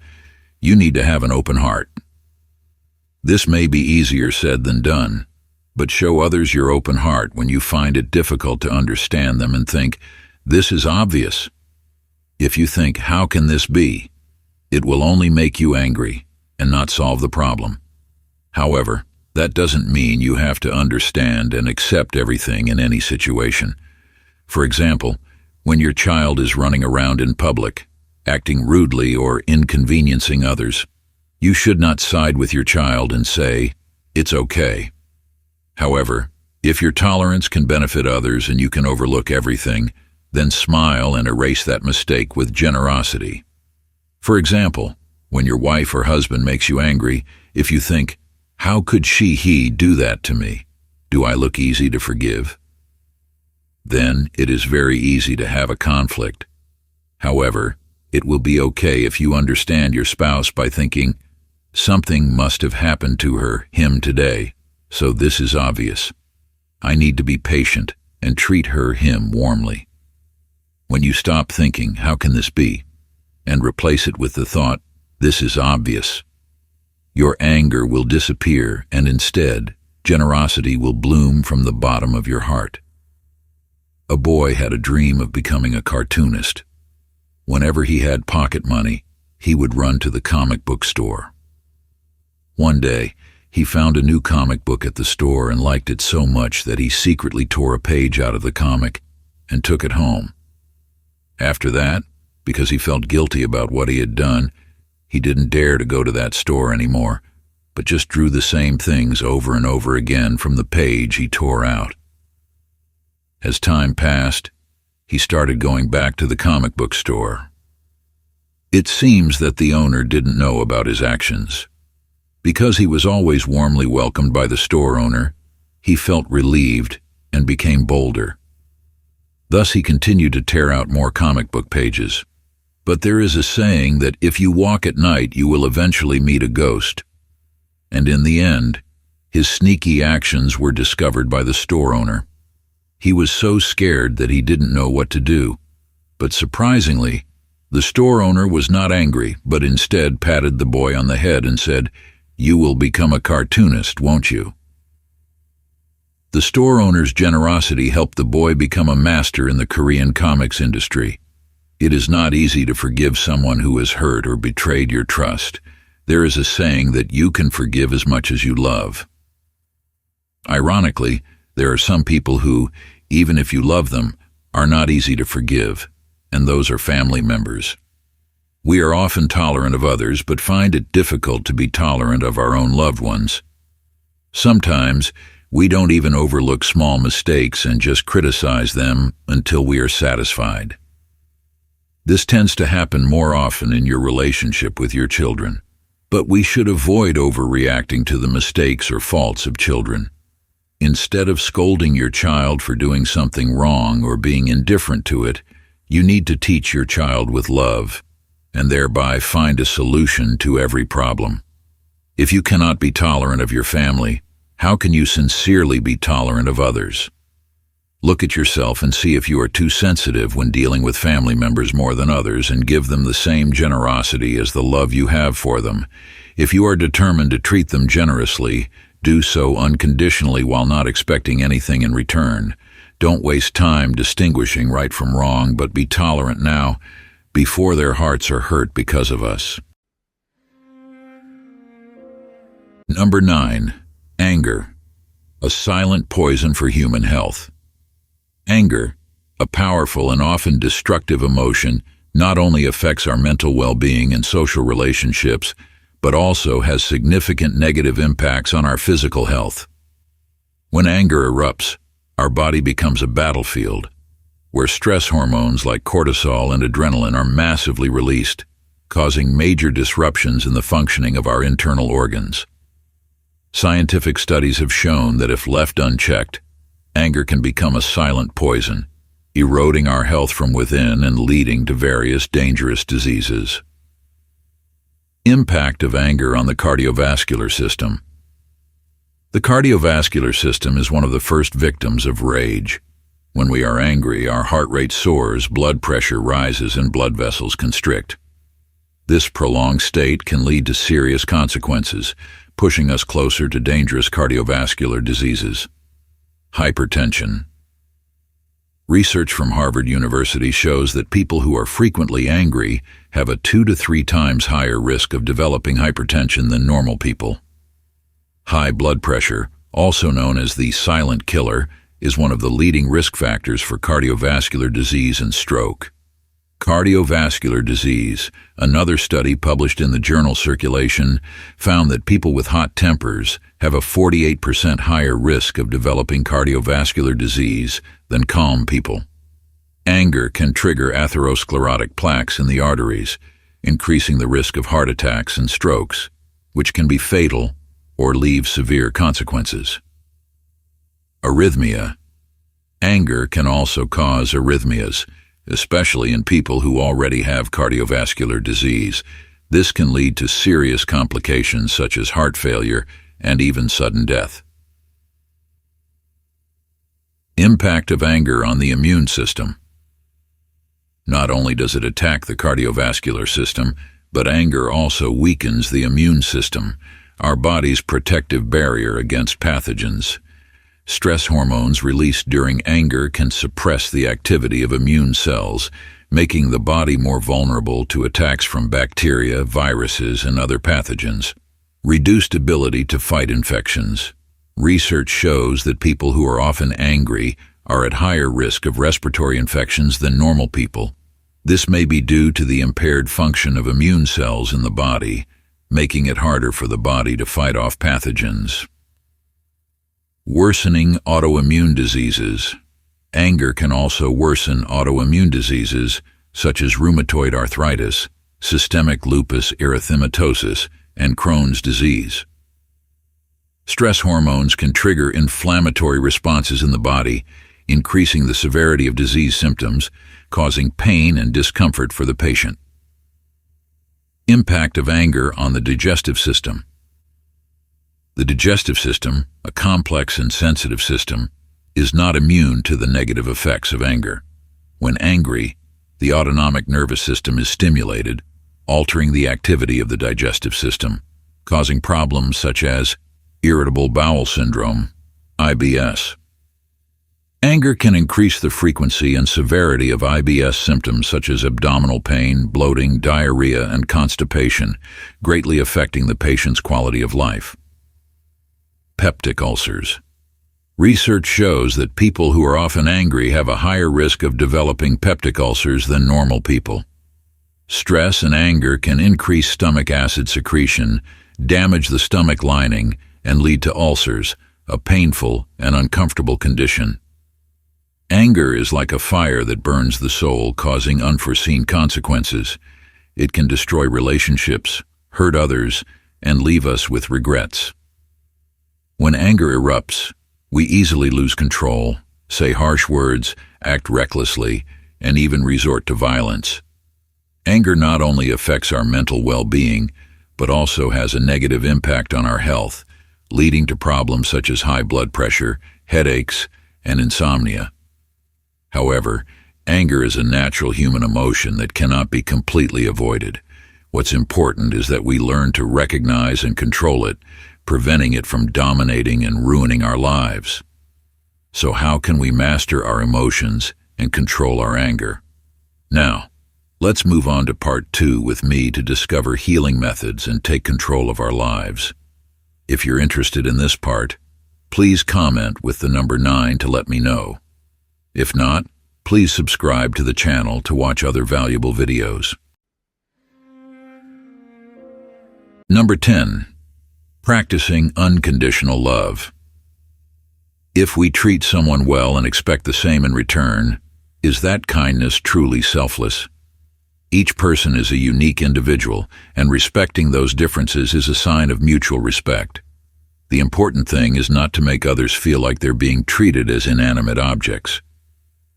you need to have an open heart. This may be easier said than done, but show others your open heart when you find it difficult to understand them and think, "This is obvious." If you think, "How can this be?" it will only make you angry and not solve the problem. However, that doesn't mean you have to understand and accept everything in any situation. For example, when your child is running around in public, acting rudely or inconveniencing others, you should not side with your child and say, "It's okay." However, if your tolerance can benefit others and you can overlook everything, then smile and erase that mistake with generosity. For example, when your wife or husband makes you angry, if you think, "How could he do that to me? Do I look easy to forgive?" Then it is very easy to have a conflict. However, it will be okay if you understand your spouse by thinking, "Something must have happened to him today, so this is obvious. I need to be patient and treat him warmly." When you stop thinking, "How can this be?" and replace it with the thought, "This is obvious," your anger will disappear, and instead, generosity will bloom from the bottom of your heart. A boy had a dream of becoming a cartoonist. Whenever he had pocket money, he would run to the comic book store. One day, he found a new comic book at the store and liked it so much that he secretly tore a page out of the comic and took it home. After that, because he felt guilty about what he had done, he didn't dare to go to that store anymore, but just drew the same things over and over again from the page he tore out. As time passed, he started going back to the comic book store. It seems that the owner didn't know about his actions. Because he was always warmly welcomed by the store owner, he felt relieved and became bolder. Thus he continued to tear out more comic book pages. But there is a saying that if you walk at night, you will eventually meet a ghost. And in the end, his sneaky actions were discovered by the store owner. He was so scared that he didn't know what to do. But surprisingly, the store owner was not angry, but instead patted the boy on the head and said, "You will become a cartoonist, won't you?" The store owner's generosity helped the boy become a master in the Korean comics industry. It is not easy to forgive someone who has hurt or betrayed your trust. There is a saying that you can forgive as much as you love. Ironically, there are some people who, even if you love them, are not easy to forgive, and those are family members. We are often tolerant of others, but find it difficult to be tolerant of our own loved ones. Sometimes, we don't even overlook small mistakes and just criticize them until we are satisfied. This tends to happen more often in your relationship with your children, but we should avoid overreacting to the mistakes or faults of children. Instead of scolding your child for doing something wrong or being indifferent to it, you need to teach your child with love, and thereby find a solution to every problem. If you cannot be tolerant of your family, how can you sincerely be tolerant of others? Look at yourself and see if you are too sensitive when dealing with family members more than others, and give them the same generosity as the love you have for them. If you are determined to treat them generously, do so unconditionally while not expecting anything in return. Don't waste time distinguishing right from wrong, but be tolerant now, before their hearts are hurt because of us. Number 9. Anger, a silent poison for human health. Anger, a powerful and often destructive emotion, not only affects our mental well-being and social relationships, but also has significant negative impacts on our physical health. When anger erupts, our body becomes a battlefield, where stress hormones like cortisol and adrenaline are massively released, causing major disruptions in the functioning of our internal organs. Scientific studies have shown that if left unchecked, anger can become a silent poison, eroding our health from within and leading to various dangerous diseases. Impact of anger on the cardiovascular system. The cardiovascular system is one of the first victims of rage. When we are angry, our heart rate soars, blood pressure rises, and blood vessels constrict. This prolonged state can lead to serious consequences, pushing us closer to dangerous cardiovascular diseases. Hypertension. Research from Harvard University shows that people who are frequently angry have a 2 to 3 times higher risk of developing hypertension than normal people. High blood pressure, also known as the silent killer, is one of the leading risk factors for cardiovascular disease and stroke. Cardiovascular disease. Another study published in the journal Circulation found that people with hot tempers have a 48% higher risk of developing cardiovascular disease than calm people. Anger can trigger atherosclerotic plaques in the arteries, increasing the risk of heart attacks and strokes, which can be fatal or leave severe consequences. Arrhythmia. Anger can also cause arrhythmias, especially in people who already have cardiovascular disease. This can lead to serious complications such as heart failure and even sudden death. Impact of anger on the immune system. Not only does it attack the cardiovascular system, but anger also weakens the immune system, our body's protective barrier against pathogens. Stress hormones released during anger can suppress the activity of immune cells, making the body more vulnerable to attacks from bacteria, viruses, and other pathogens. Reduced ability to fight infections. Research shows that people who are often angry are at higher risk of respiratory infections than normal people. This may be due to the impaired function of immune cells in the body, making it harder for the body to fight off pathogens. Worsening autoimmune diseases. Anger can also worsen autoimmune diseases such as rheumatoid arthritis, systemic lupus erythematosus, and Crohn's disease. Stress hormones can trigger inflammatory responses in the body, increasing the severity of disease symptoms, causing pain and discomfort for the patient. Impact of anger on the digestive system. The digestive system, a complex and sensitive system, is not immune to the negative effects of anger. When angry, the autonomic nervous system is stimulated, altering the activity of the digestive system, causing problems such as irritable bowel syndrome, IBS. Anger can increase the frequency and severity of IBS symptoms such as abdominal pain, bloating, diarrhea, and constipation, greatly affecting the patient's quality of life. Peptic ulcers. Research shows that people who are often angry have a higher risk of developing peptic ulcers than normal people. Stress and anger can increase stomach acid secretion, damage the stomach lining, and lead to ulcers, a painful and uncomfortable condition. Anger is like a fire that burns the soul, causing unforeseen consequences. It can destroy relationships, hurt others, and leave us with regrets. When anger erupts, we easily lose control, say harsh words, act recklessly, and even resort to violence. Anger not only affects our mental well-being, but also has a negative impact on our health, leading to problems such as high blood pressure, headaches, and insomnia. However, anger is a natural human emotion that cannot be completely avoided. What's important is that we learn to recognize and control it, preventing it from dominating and ruining our lives. So how can we master our emotions and control our anger? Now, let's move on to part 2 with me to discover healing methods and take control of our lives. If you're interested in this part, please comment with the number 9 to let me know. If not, please subscribe to the channel to watch other valuable videos. Number 10. Practicing unconditional love. If we treat someone well and expect the same in return, is that kindness truly selfless? Each person is a unique individual, and respecting those differences is a sign of mutual respect. The important thing is not to make others feel like they're being treated as inanimate objects.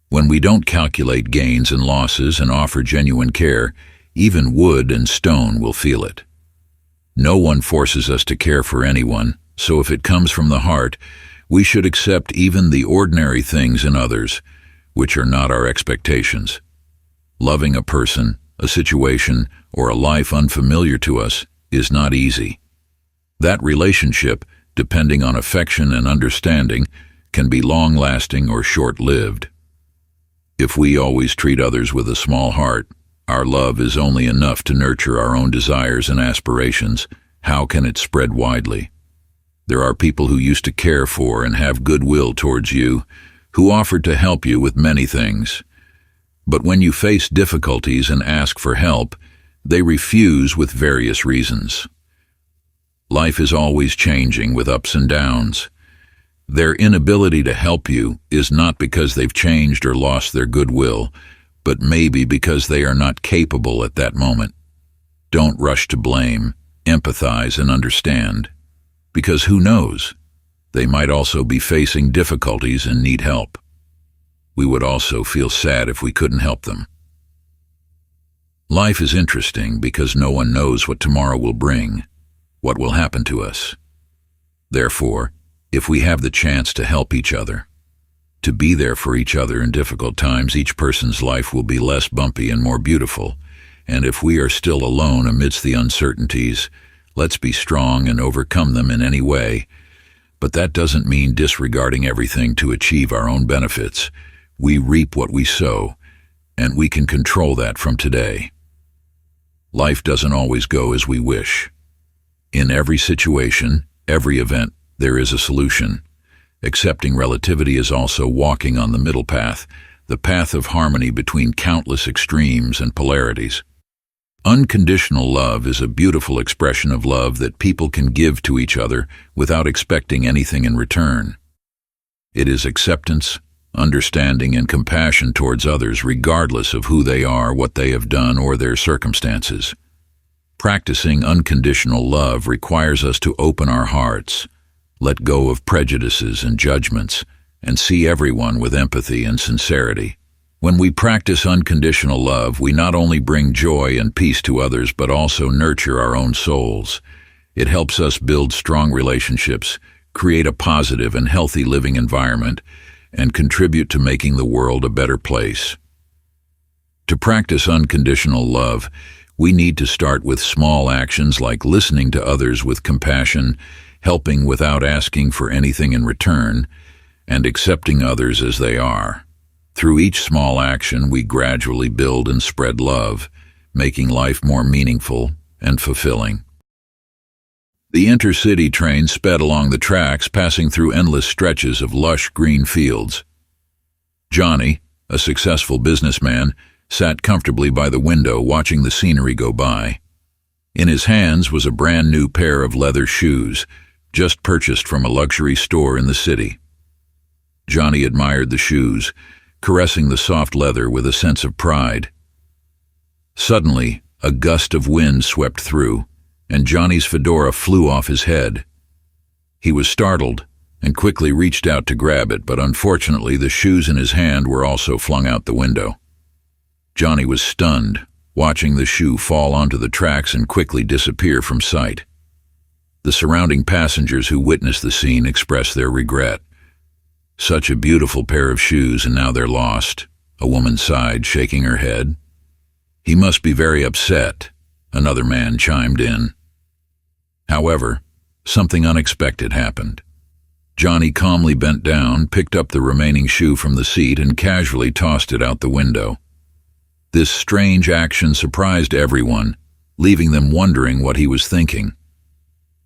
When we don't calculate gains and losses and offer genuine care, even wood and stone will feel it. No one forces us to care for anyone, so if it comes from the heart, we should accept even the ordinary things in others, which are not our expectations. Loving a person, a situation, or a life unfamiliar to us is not easy. That relationship, depending on affection and understanding, can be long-lasting or short-lived. If we always treat others with a small heart, our love is only enough to nurture our own desires and aspirations. How can it spread widely? There are people who used to care for and have goodwill towards you, who offered to help you with many things. But when you face difficulties and ask for help, they refuse with various reasons. Life is always changing with ups and downs. Their inability to help you is not because they've changed or lost their goodwill, but maybe because they are not capable at that moment. Don't rush to blame, empathize, and understand. Because who knows? They might also be facing difficulties and need help. We would also feel sad if we couldn't help them. Life is interesting because no one knows what tomorrow will bring, what will happen to us. Therefore, if we have the chance to help each other, to be there for each other in difficult times, each person's life will be less bumpy and more beautiful. And if we are still alone amidst the uncertainties, let's be strong and overcome them in any way. But that doesn't mean disregarding everything to achieve our own benefits. We reap what we sow, and we can control that from today. Life doesn't always go as we wish. In every situation, every event, there is a solution. Accepting relativity is also walking on the middle path, the path of harmony between countless extremes and polarities. Unconditional love is a beautiful expression of love that people can give to each other without expecting anything in return. It is acceptance, understanding, and compassion towards others regardless of who they are, what they have done, or their circumstances. Practicing unconditional love requires us to open our hearts, let go of prejudices and judgments, and see everyone with empathy and sincerity. When we practice unconditional love, we not only bring joy and peace to others, but also nurture our own souls. It helps us build strong relationships, create a positive and healthy living environment, and contribute to making the world a better place. To practice unconditional love, we need to start with small actions like listening to others with compassion, helping without asking for anything in return, and accepting others as they are. Through each small action, we gradually build and spread love, making life more meaningful and fulfilling. The intercity train sped along the tracks, passing through endless stretches of lush green fields. Johnny, a successful businessman, sat comfortably by the window watching the scenery go by. In his hands was a brand new pair of leather shoes, just purchased from a luxury store in the city. Johnny admired the shoes, caressing the soft leather with a sense of pride. Suddenly, a gust of wind swept through, and Johnny's fedora flew off his head. He was startled and quickly reached out to grab it, but unfortunately the shoes in his hand were also flung out the window. Johnny was stunned, watching the shoe fall onto the tracks and quickly disappear from sight. The surrounding passengers who witnessed the scene expressed their regret. Such a beautiful pair of shoes, and now they're lost, a woman sighed, shaking her head. He must be very upset, another man chimed in. However, something unexpected happened. Johnny calmly bent down, picked up the remaining shoe from the seat, and casually tossed it out the window. This strange action surprised everyone, leaving them wondering what he was thinking.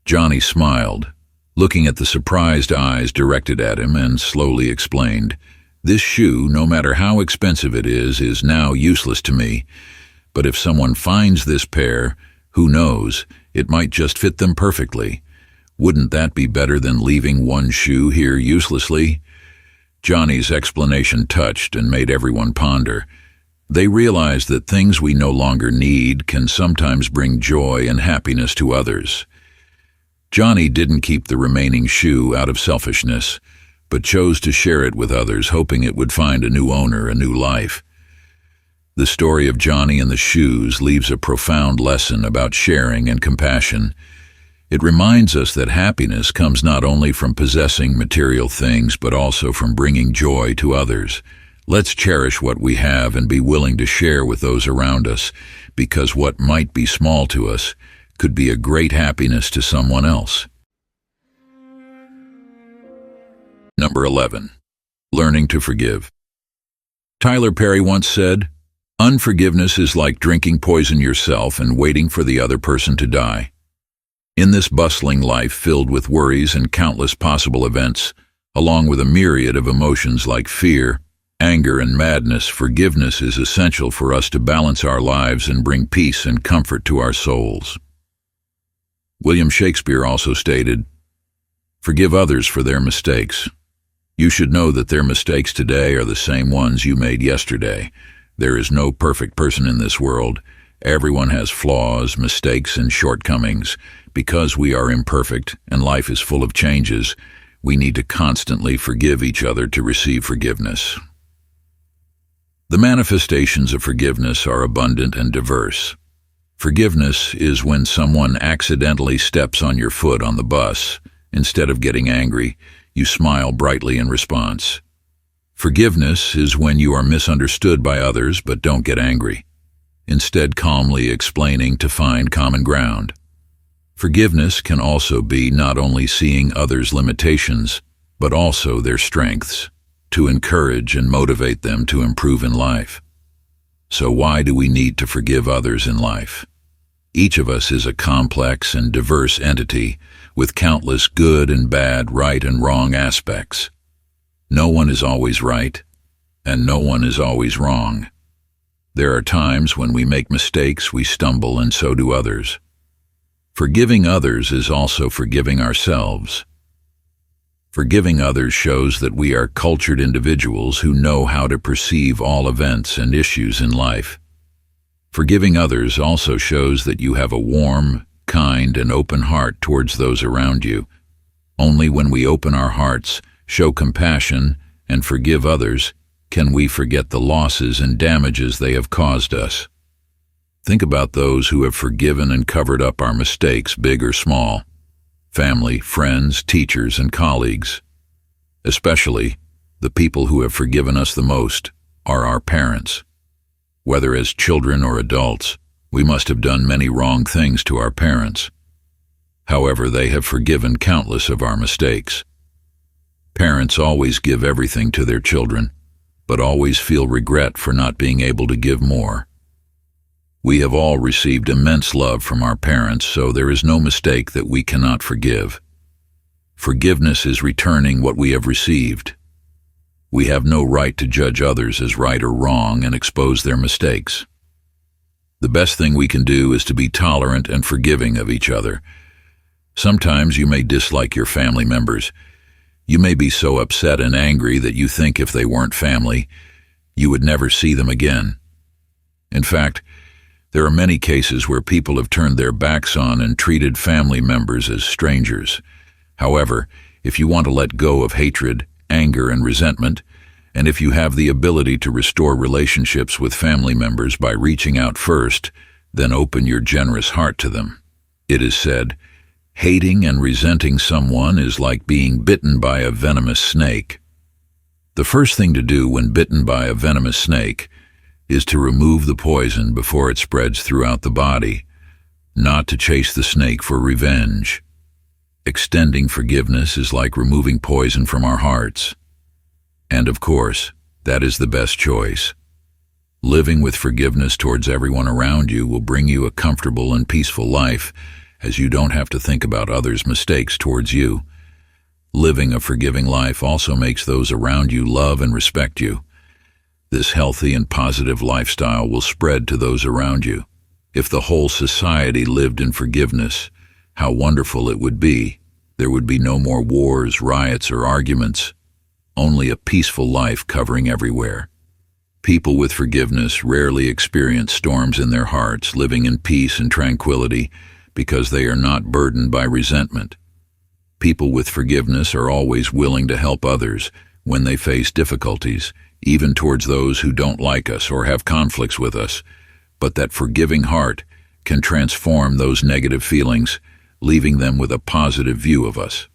Johnny smiled, looking at the surprised eyes directed at him, and slowly explained, "This shoe, no matter how expensive it is now useless to me. But if someone finds this pair, who knows, it might just fit them perfectly. Wouldn't that be better than leaving one shoe here uselessly?" Johnny's explanation touched and made everyone ponder. They realized that things we no longer need can sometimes bring joy and happiness to others. Johnny didn't keep the remaining shoe out of selfishness, but chose to share it with others, hoping it would find a new owner, a new life. The story of Johnny and the shoes leaves a profound lesson about sharing and compassion. It reminds us that happiness comes not only from possessing material things, but also from bringing joy to others. Let's cherish what we have and be willing to share with those around us, because what might be small to us could be a great happiness to someone else. Number 11. Learning to forgive. Tyler Perry once said, "Unforgiveness is like drinking poison yourself and waiting for the other person to die." In this bustling life filled with worries and countless possible events, along with a myriad of emotions like fear, anger, and madness, forgiveness is essential for us to balance our lives and bring peace and comfort to our souls. William Shakespeare also stated, "Forgive others for their mistakes. You should know that their mistakes today are the same ones you made yesterday. There is no perfect person in this world. Everyone has flaws, mistakes, and shortcomings. Because we are imperfect and life is full of changes, we need to constantly forgive each other to receive forgiveness." The manifestations of forgiveness are abundant and diverse. Forgiveness is when someone accidentally steps on your foot on the bus. Instead of getting angry, you smile brightly in response. Forgiveness is when you are misunderstood by others but don't get angry, instead calmly explaining to find common ground. Forgiveness can also be not only seeing others' limitations, but also their strengths, to encourage and motivate them to improve in life. So why do we need to forgive others in life? Each of us is a complex and diverse entity with countless good and bad, right and wrong aspects. No one is always right, and no one is always wrong. There are times when we make mistakes, we stumble, and so do others. Forgiving others is also forgiving ourselves. Forgiving others shows that we are cultured individuals who know how to perceive all events and issues in life. Forgiving others also shows that you have a warm, kind, and open heart towards those around you. Only when we open our hearts, show compassion, and forgive others, can we forget the losses and damages they have caused us. Think about those who have forgiven and covered up our mistakes, big or small. Family, friends, teachers, and colleagues. Especially, the people who have forgiven us the most are our parents. Whether as children or adults, we must have done many wrong things to our parents. However, they have forgiven countless of our mistakes. Parents always give everything to their children, but always feel regret for not being able to give more. We have all received immense love from our parents, so there is no mistake that we cannot forgive. Forgiveness is returning what we have received. We have no right to judge others as right or wrong and expose their mistakes. The best thing we can do is to be tolerant and forgiving of each other. Sometimes you may dislike your family members. You may be so upset and angry that you think if they weren't family, you would never see them again. In fact, there are many cases where people have turned their backs on and treated family members as strangers. However, if you want to let go of hatred, anger, and resentment, and if you have the ability to restore relationships with family members by reaching out first, then open your generous heart to them. It is said, hating and resenting someone is like being bitten by a venomous snake. The first thing to do when bitten by a venomous snake is to remove the poison before it spreads throughout the body, not to chase the snake for revenge. Extending forgiveness is like removing poison from our hearts. And of course, that is the best choice. Living with forgiveness towards everyone around you will bring you a comfortable and peaceful life, as you don't have to think about others' mistakes towards you. Living a forgiving life also makes those around you love and respect you. This healthy and positive lifestyle will spread to those around you. If the whole society lived in forgiveness, how wonderful it would be. There would be no more wars, riots, or arguments. Only a peaceful life covering everywhere. People with forgiveness rarely experience storms in their hearts, living in peace and tranquility because they are not burdened by resentment. People with forgiveness are always willing to help others when they face difficulties, even towards those who don't like us or have conflicts with us. But that forgiving heart can transform those negative feelings, leaving them with a positive view of us.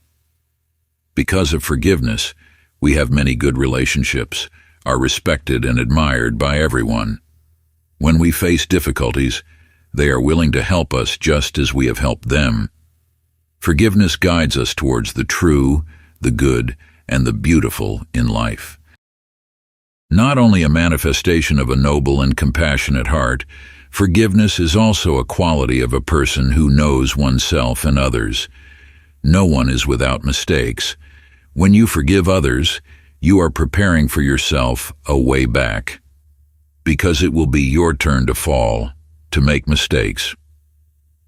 Because of forgiveness, we have many good relationships, are respected and admired by everyone. When we face difficulties, they are willing to help us just as we have helped them. Forgiveness guides us towards the true, the good, and the beautiful in life. Not only a manifestation of a noble and compassionate heart, forgiveness is also a quality of a person who knows oneself and others. No one is without mistakes. When you forgive others, you are preparing for yourself a way back, because it will be your turn to fall, to make mistakes.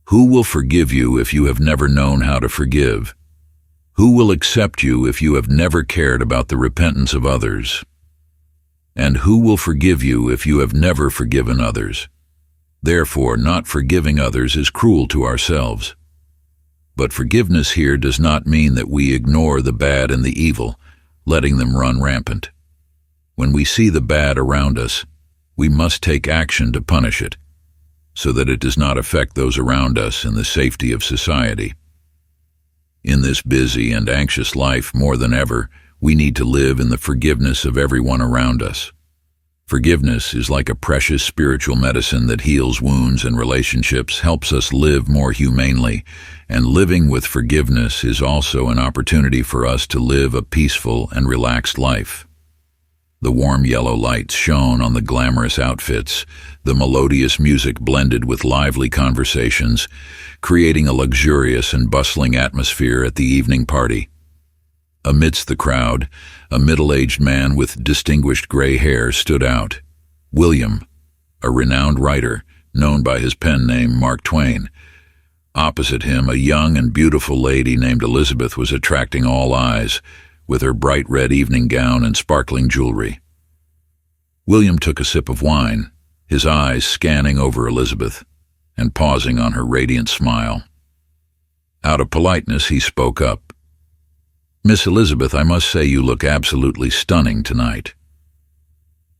Who will forgive you if you have never known how to forgive? Who will accept you if you have never cared about the repentance of others? And who will forgive you if you have never forgiven others? Therefore, not forgiving others is cruel to ourselves. But forgiveness here does not mean that we ignore the bad and the evil, letting them run rampant. When we see the bad around us, we must take action to punish it, so that it does not affect those around us and the safety of society. In this busy and anxious life, more than ever, we need to live in the forgiveness of everyone around us. Forgiveness is like a precious spiritual medicine that heals wounds and relationships, helps us live more humanely, and living with forgiveness is also an opportunity for us to live a peaceful and relaxed life. The warm yellow lights shone on the glamorous outfits, the melodious music blended with lively conversations, creating a luxurious and bustling atmosphere at the evening party. Amidst the crowd, a middle-aged man with distinguished gray hair stood out. William, a renowned writer known by his pen name Mark Twain. Opposite him, a young and beautiful lady named Elizabeth was attracting all eyes with her bright red evening gown and sparkling jewelry. William took a sip of wine, his eyes scanning over Elizabeth and pausing on her radiant smile. Out of politeness, he spoke up. "Miss Elizabeth, I must say you look absolutely stunning tonight."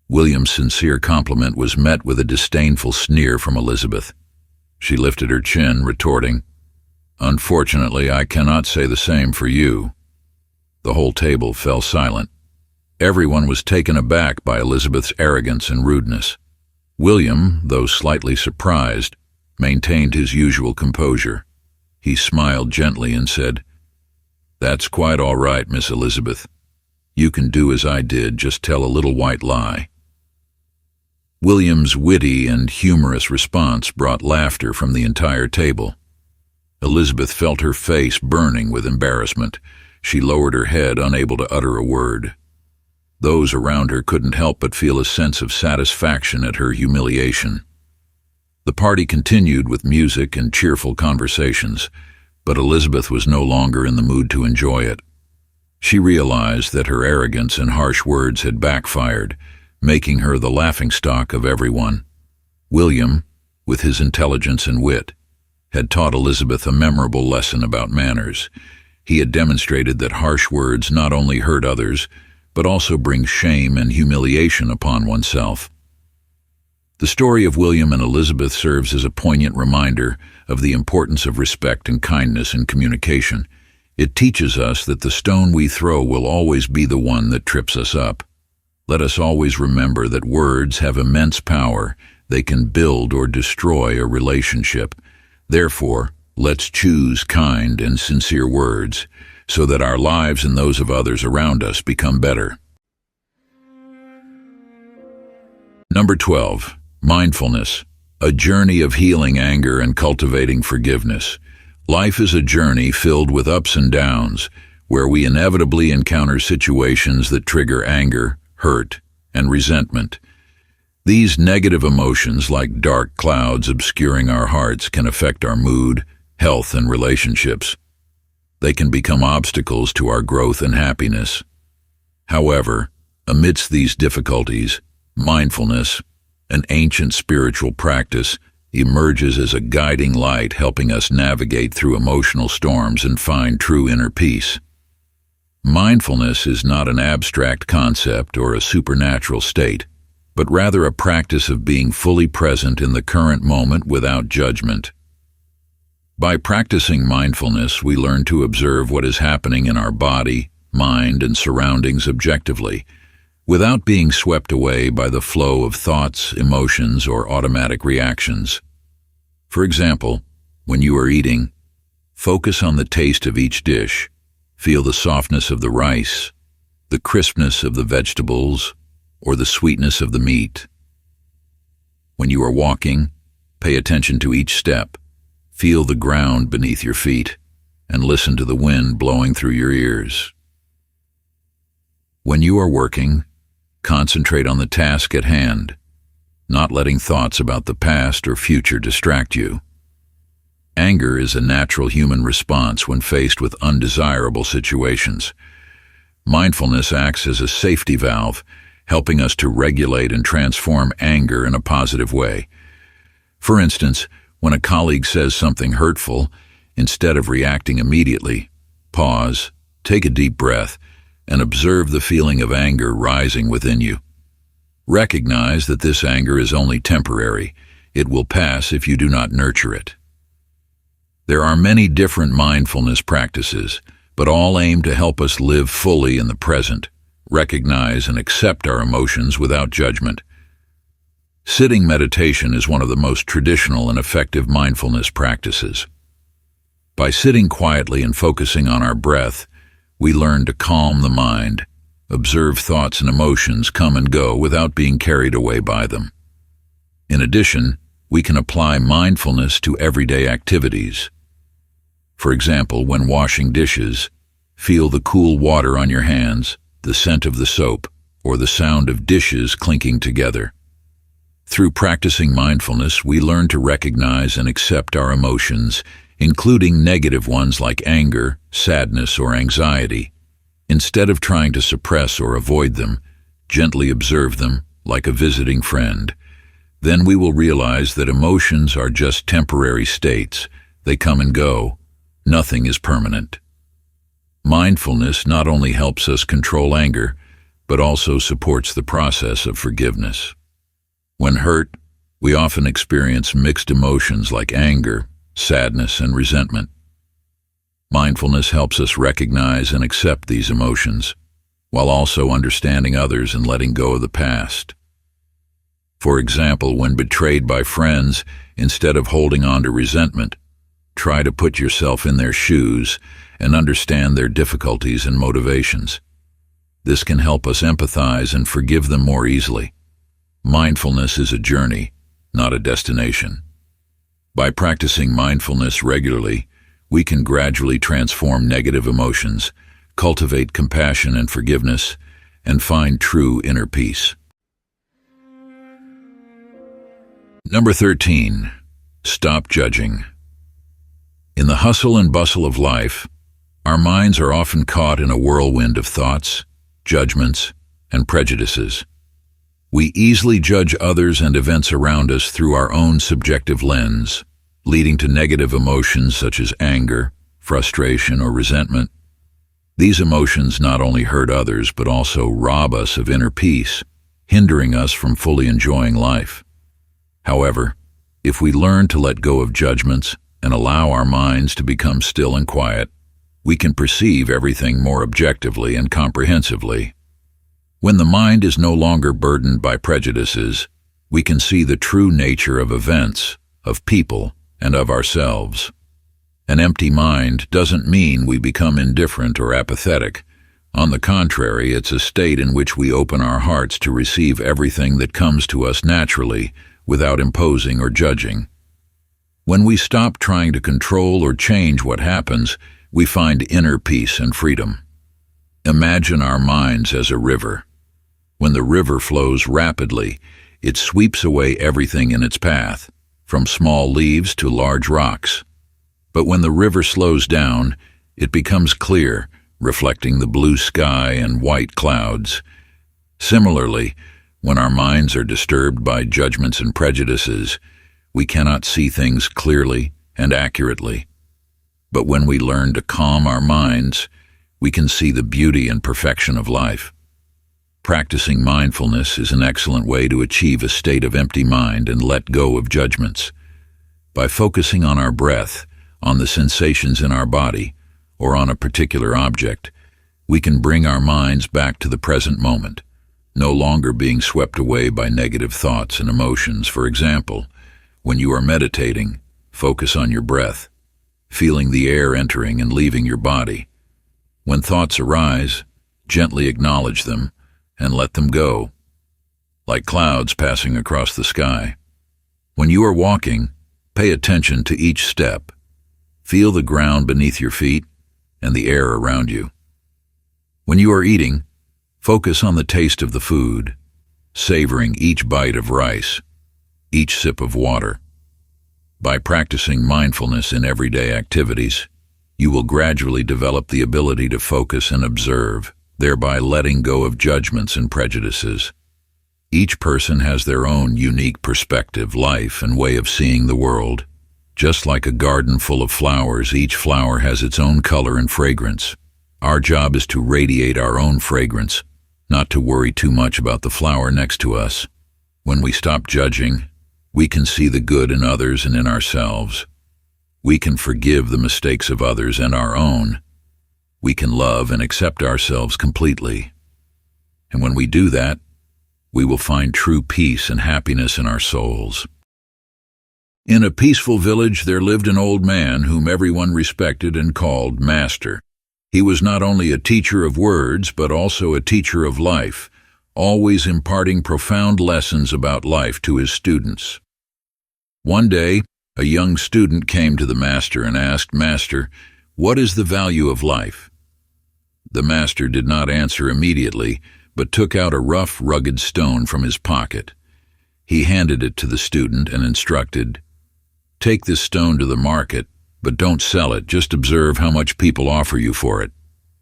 William's sincere compliment was met with a disdainful sneer from Elizabeth. She lifted her chin, retorting, "Unfortunately, I cannot say the same for you." The whole table fell silent. Everyone was taken aback by Elizabeth's arrogance and rudeness. William, though slightly surprised, maintained his usual composure. He smiled gently and said, "That's quite all right, Miss Elizabeth. You can do as I did, just tell a little white lie." William's witty and humorous response brought laughter from the entire table. Elizabeth felt her face burning with embarrassment. She lowered her head, unable to utter a word. Those around her couldn't help but feel a sense of satisfaction at her humiliation. The party continued with music and cheerful conversations, but Elizabeth was no longer in the mood to enjoy it. She realized that her arrogance and harsh words had backfired, making her the laughingstock of everyone. William, with his intelligence and wit, had taught Elizabeth a memorable lesson about manners. He had demonstrated that harsh words not only hurt others, but also bring shame and humiliation upon oneself. The story of William and Elizabeth serves as a poignant reminder of the importance of respect and kindness in communication. It teaches us that the stone we throw will always be the one that trips us up. Let us always remember that words have immense power. They can build or destroy a relationship. Therefore, let's choose kind and sincere words so that our lives and those of others around us become better. Number 12. Mindfulness, a journey of healing anger and cultivating forgiveness. Life is a journey filled with ups and downs, where we inevitably encounter situations that trigger anger, hurt, and resentment. These negative emotions, like dark clouds obscuring our hearts, can affect our mood, health, and relationships. They can become obstacles to our growth and happiness. However, amidst these difficulties, mindfulness, an ancient spiritual practice, emerges as a guiding light, helping us navigate through emotional storms and find true inner peace. Mindfulness is not an abstract concept or a supernatural state, but rather a practice of being fully present in the current moment without judgment. By practicing mindfulness, we learn to observe what is happening in our body, mind, and surroundings objectively, without being swept away by the flow of thoughts, emotions, or automatic reactions. For example, when you are eating, focus on the taste of each dish. Feel the softness of the rice, the crispness of the vegetables, or the sweetness of the meat. When you are walking, pay attention to each step. Feel the ground beneath your feet, and listen to the wind blowing through your ears. When you are working, concentrate on the task at hand, not letting thoughts about the past or future distract you. Anger is a natural human response when faced with undesirable situations. Mindfulness acts as a safety valve, helping us to regulate and transform anger in a positive way. For instance, when a colleague says something hurtful, instead of reacting immediately, pause, take a deep breath, and observe the feeling of anger rising within you. Recognize that this anger is only temporary. It will pass if you do not nurture it. There are many different mindfulness practices, but all aim to help us live fully in the present, recognize and accept our emotions without judgment. Sitting meditation is one of the most traditional and effective mindfulness practices. By sitting quietly and focusing on our breath, we learn to calm the mind, observe thoughts and emotions come and go without being carried away by them. In addition, we can apply mindfulness to everyday activities. For example, when washing dishes, feel the cool water on your hands, the scent of the soap, or the sound of dishes clinking together. Through practicing mindfulness, we learn to recognize and accept our emotions, including negative ones like anger, sadness, or anxiety. Instead of trying to suppress or avoid them, gently observe them like a visiting friend. Then we will realize that emotions are just temporary states. They come and go. Nothing is permanent. Mindfulness not only helps us control anger, but also supports the process of forgiveness. When hurt, we often experience mixed emotions like anger, sadness, and resentment. Mindfulness helps us recognize and accept these emotions, while also understanding others and letting go of the past. For example, when betrayed by friends, instead of holding on to resentment, try to put yourself in their shoes and understand their difficulties and motivations. This can help us empathize and forgive them more easily. Mindfulness is a journey, not a destination. By practicing mindfulness regularly, we can gradually transform negative emotions, cultivate compassion and forgiveness, and find true inner peace. Number 13. Stop judging. In the hustle and bustle of life, our minds are often caught in a whirlwind of thoughts, judgments, and prejudices. We easily judge others and events around us through our own subjective lens, leading to negative emotions such as anger, frustration, or resentment. These emotions not only hurt others but also rob us of inner peace, hindering us from fully enjoying life. However, if we learn to let go of judgments and allow our minds to become still and quiet, we can perceive everything more objectively and comprehensively. When the mind is no longer burdened by prejudices, we can see the true nature of events, of people, and of ourselves. An empty mind doesn't mean we become indifferent or apathetic. On the contrary, it's a state in which we open our hearts to receive everything that comes to us naturally, without imposing or judging. When we stop trying to control or change what happens, we find inner peace and freedom. Imagine our minds as a river. When the river flows rapidly, it sweeps away everything in its path, from small leaves to large rocks. But when the river slows down, it becomes clear, reflecting the blue sky and white clouds. Similarly, when our minds are disturbed by judgments and prejudices, we cannot see things clearly and accurately. But when we learn to calm our minds, we can see the beauty and perfection of life. Practicing mindfulness is an excellent way to achieve a state of empty mind and let go of judgments. By focusing on our breath, on the sensations in our body, or on a particular object, we can bring our minds back to the present moment, no longer being swept away by negative thoughts and emotions. For example, when you are meditating, focus on your breath, feeling the air entering and leaving your body. When thoughts arise, gently acknowledge them and let them go, like clouds passing across the sky. When you are walking, pay attention to each step. Feel the ground beneath your feet and the air around you. When you are eating, focus on the taste of the food, savoring each bite of rice, each sip of water. By practicing mindfulness in everyday activities, you will gradually develop the ability to focus and observe, thereby letting go of judgments and prejudices. Each person has their own unique perspective, life, and way of seeing the world. Just like a garden full of flowers, each flower has its own color and fragrance. Our job is to radiate our own fragrance, not to worry too much about the flower next to us. When we stop judging, we can see the good in others and in ourselves. We can forgive the mistakes of others and our own. We can love and accept ourselves completely. And when we do that, we will find true peace and happiness in our souls. In a peaceful village there lived an old man whom everyone respected and called Master. He was not only a teacher of words, but also a teacher of life, always imparting profound lessons about life to his students. One day, a young student came to the master and asked, "Master, what is the value of life?" The master did not answer immediately, but took out a rough, rugged stone from his pocket. He handed it to the student and instructed, "Take this stone to the market, but don't sell it. Just observe how much people offer you for it."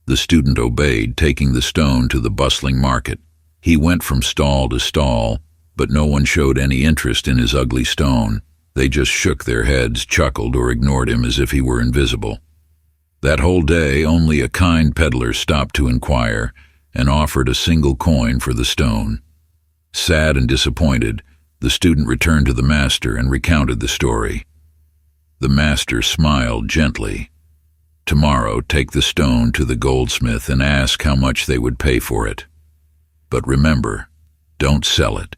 The student obeyed, taking the stone to the bustling market. He went from stall to stall, but no one showed any interest in his ugly stone. They just shook their heads, chuckled, or ignored him as if he were invisible. That whole day, only a kind peddler stopped to inquire and offered a single coin for the stone. Sad and disappointed, the student returned to the master and recounted the story. The master smiled gently. "Tomorrow, take the stone to the goldsmith and ask how much they would pay for it. But remember, don't sell it."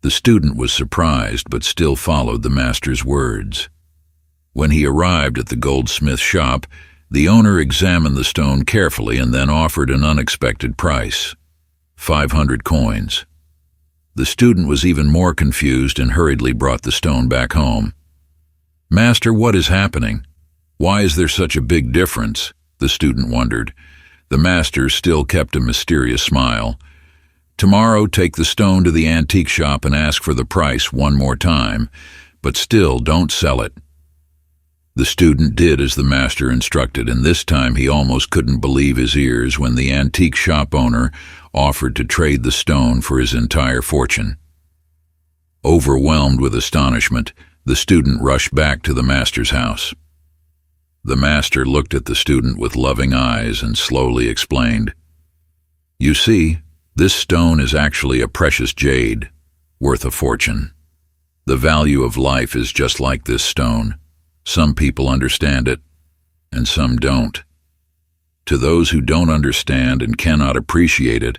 The student was surprised but still followed the master's words. When he arrived at the goldsmith's shop, the owner examined the stone carefully and then offered an unexpected price, 500 coins. The student was even more confused and hurriedly brought the stone back home. "Master, what is happening? Why is there such a big difference?" the student wondered. The master still kept a mysterious smile. "Tomorrow, take the stone to the antique shop and ask for the price one more time, but still don't sell it." The student did as the master instructed, and this time he almost couldn't believe his ears when the antique shop owner offered to trade the stone for his entire fortune. Overwhelmed with astonishment, the student rushed back to the master's house. The master looked at the student with loving eyes and slowly explained, "You see, this stone is actually a precious jade, worth a fortune. The value of life is just like this stone. Some people understand it, and some don't. To those who don't understand and cannot appreciate it,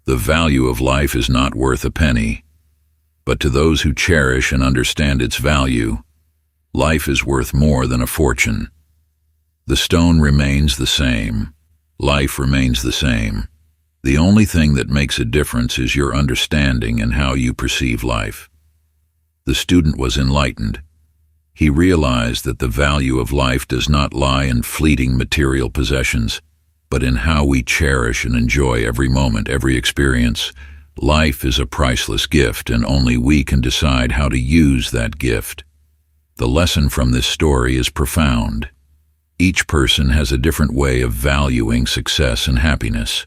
the value of life is not worth a penny. But to those who cherish and understand its value, life is worth more than a fortune. The stone remains the same. Life remains the same. The only thing that makes a difference is your understanding and how you perceive life." The student was enlightened. He realized that the value of life does not lie in fleeting material possessions, but in how we cherish and enjoy every moment, every experience. Life is a priceless gift, and only we can decide how to use that gift. The lesson from this story is profound. Each person has a different way of valuing success and happiness.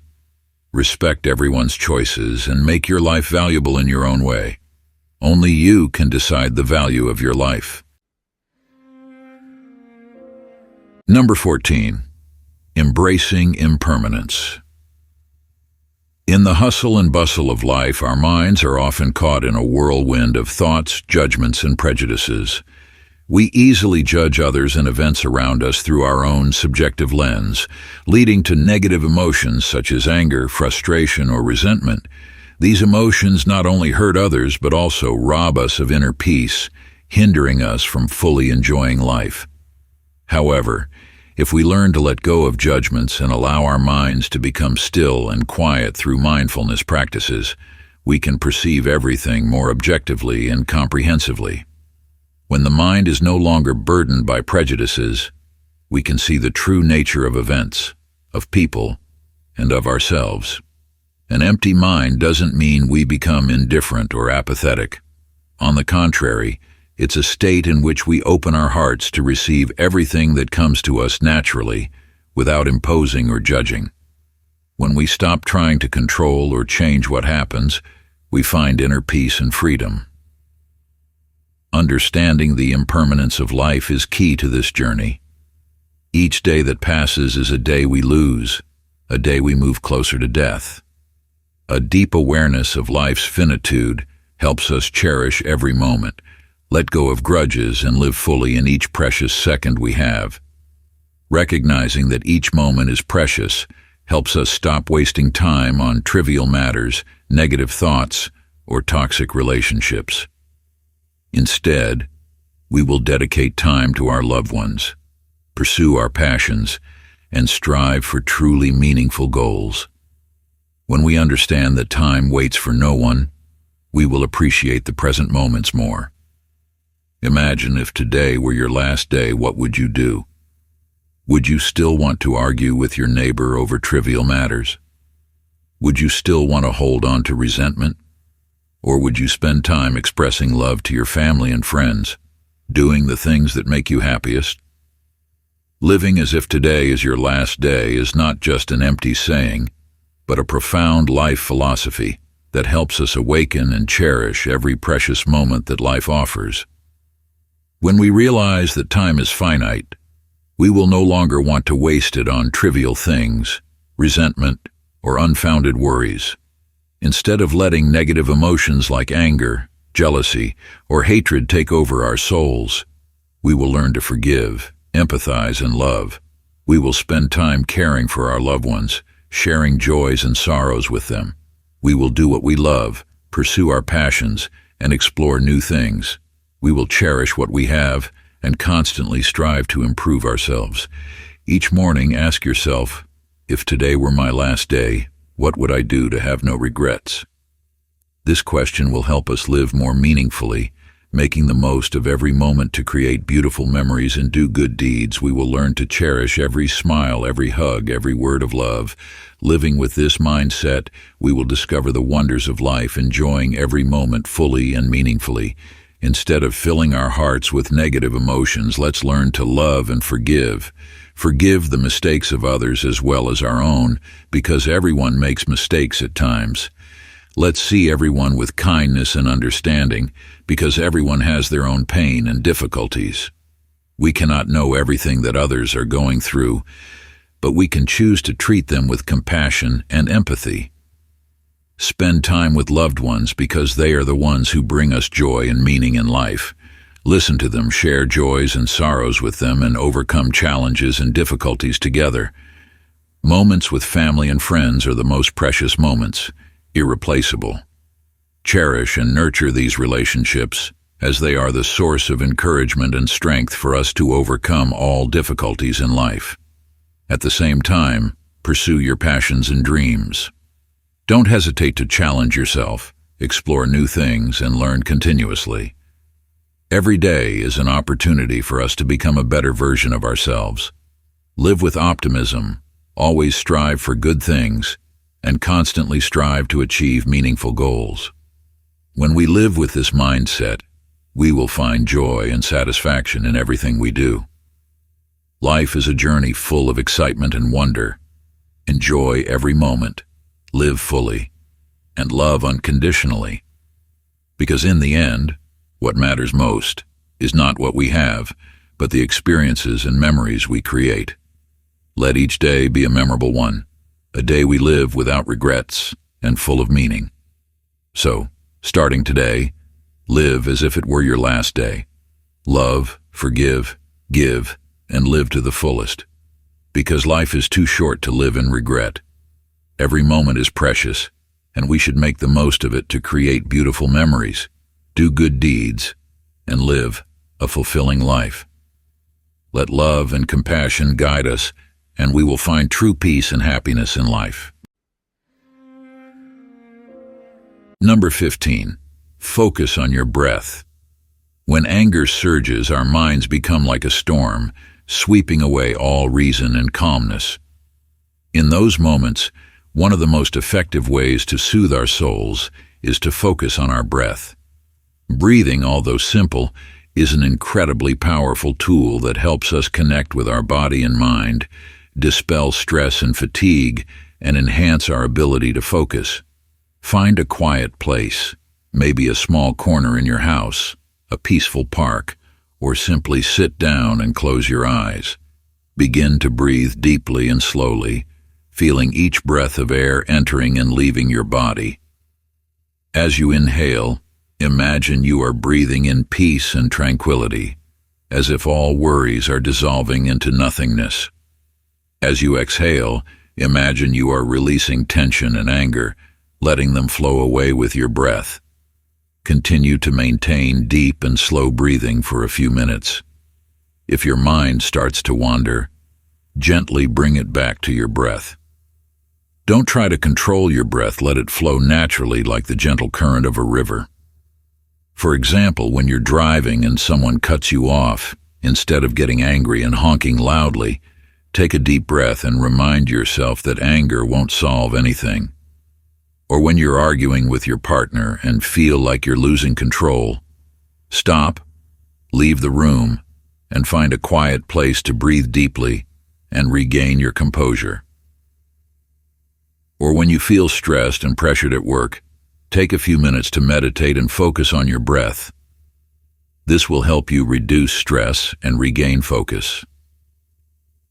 Respect everyone's choices and make your life valuable in your own way. Only you can decide the value of your life. Number 14. Embracing impermanence. In the hustle and bustle of life, our minds are often caught in a whirlwind of thoughts, judgments, and prejudices. We easily judge others and events around us through our own subjective lens, leading to negative emotions such as anger, frustration, or resentment. These emotions not only hurt others but also rob us of inner peace, hindering us from fully enjoying life. However, if we learn to let go of judgments and allow our minds to become still and quiet through mindfulness practices, we can perceive everything more objectively and comprehensively. When the mind is no longer burdened by prejudices, we can see the true nature of events, of people, and of ourselves. An empty mind doesn't mean we become indifferent or apathetic. On the contrary, it's a state in which we open our hearts to receive everything that comes to us naturally, without imposing or judging. When we stop trying to control or change what happens, we find inner peace and freedom. Understanding the impermanence of life is key to this journey. Each day that passes is a day we lose, a day we move closer to death. A deep awareness of life's finitude helps us cherish every moment, let go of grudges, and live fully in each precious second we have. Recognizing that each moment is precious helps us stop wasting time on trivial matters, negative thoughts, or toxic relationships. Instead, we will dedicate time to our loved ones, pursue our passions, and strive for truly meaningful goals. When we understand that time waits for no one, we will appreciate the present moments more. Imagine if today were your last day, what would you do? Would you still want to argue with your neighbor over trivial matters? Would you still want to hold on to resentment? Or would you spend time expressing love to your family and friends, doing the things that make you happiest? Living as if today is your last day is not just an empty saying, but a profound life philosophy that helps us awaken and cherish every precious moment that life offers. When we realize that time is finite, we will no longer want to waste it on trivial things, resentment, or unfounded worries. Instead of letting negative emotions like anger, jealousy, or hatred take over our souls, we will learn to forgive, empathize, and love. We will spend time caring for our loved ones, sharing joys and sorrows with them. We will do what we love, pursue our passions, and explore new things. We will cherish what we have and constantly strive to improve ourselves. Each morning, ask yourself, if today were my last day, what would I do to have no regrets? This question will help us live more meaningfully, making the most of every moment to create beautiful memories and do good deeds. We will learn to cherish every smile, every hug, every word of love. Living with this mindset, we will discover the wonders of life, enjoying every moment fully and meaningfully. Instead of filling our hearts with negative emotions, let's learn to love and forgive. Forgive the mistakes of others as well as our own, because everyone makes mistakes at times. Let's see everyone with kindness and understanding, because everyone has their own pain and difficulties. We cannot know everything that others are going through, but we can choose to treat them with compassion and empathy. Spend time with loved ones because they are the ones who bring us joy and meaning in life. Listen to them, share joys and sorrows with them, and overcome challenges and difficulties together. Moments with family and friends are the most precious moments, irreplaceable. Cherish and nurture these relationships, as they are the source of encouragement and strength for us to overcome all difficulties in life. At the same time, pursue your passions and dreams. Don't hesitate to challenge yourself, explore new things, and learn continuously. Every day is an opportunity for us to become a better version of ourselves. Live with optimism, always strive for good things, and constantly strive to achieve meaningful goals. When we live with this mindset, we will find joy and satisfaction in everything we do. Life is a journey full of excitement and wonder. Enjoy every moment, live fully, and love unconditionally. Because in the end, what matters most is not what we have, but the experiences and memories we create. Let each day be a memorable one, a day we live without regrets and full of meaning. So, starting today, live as if it were your last day. Love, forgive, give, and live to the fullest. Because life is too short to live in regret. Every moment is precious, and we should make the most of it to create beautiful memories, do good deeds, and live a fulfilling life. Let love and compassion guide us, and we will find true peace and happiness in life. Number 15. Focus on your breath. When anger surges, our minds become like a storm, sweeping away all reason and calmness. In those moments, one of the most effective ways to soothe our souls is to focus on our breath. Breathing, although simple, is an incredibly powerful tool that helps us connect with our body and mind, dispel stress and fatigue, and enhance our ability to focus. Find a quiet place, maybe a small corner in your house, a peaceful park, or simply sit down and close your eyes. Begin to breathe deeply and slowly, feeling each breath of air entering and leaving your body. As you inhale, imagine you are breathing in peace and tranquility, as if all worries are dissolving into nothingness. As you exhale, imagine you are releasing tension and anger, letting them flow away with your breath. Continue to maintain deep and slow breathing for a few minutes. If your mind starts to wander, gently bring it back to your breath. Don't try to control your breath, let it flow naturally like the gentle current of a river. For example, when you're driving and someone cuts you off, instead of getting angry and honking loudly, take a deep breath and remind yourself that anger won't solve anything. or when you're arguing with your partner and feel like you're losing control, stop, leave the room, and find a quiet place to breathe deeply and regain your composure. Or when you feel stressed and pressured at work, take a few minutes to meditate and focus on your breath. This will help you reduce stress and regain focus.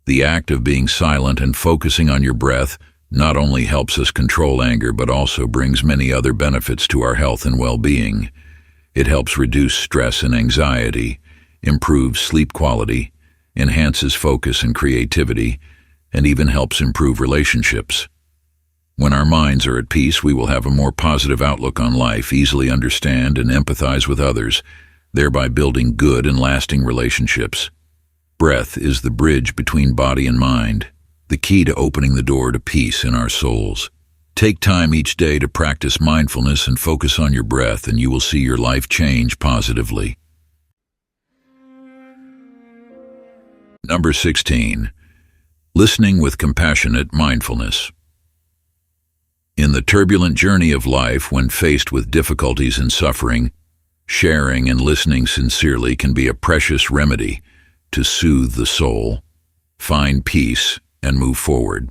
The act of being silent and focusing on your breath not only helps us control anger but also brings many other benefits to our health and well-being. It helps reduce stress and anxiety, improves sleep quality, enhances focus and creativity, and even helps improve relationships. When our minds are at peace, we will have a more positive outlook on life, easily understand and empathize with others, thereby building good and lasting relationships. Breath is the bridge between body and mind, the key to opening the door to peace in our souls. Take time each day to practice mindfulness and focus on your breath, and you will see your life change positively. Number 16. Listening with compassionate mindfulness. In the turbulent journey of life, when faced with difficulties and suffering, sharing and listening sincerely can be a precious remedy to soothe the soul, find peace, and move forward.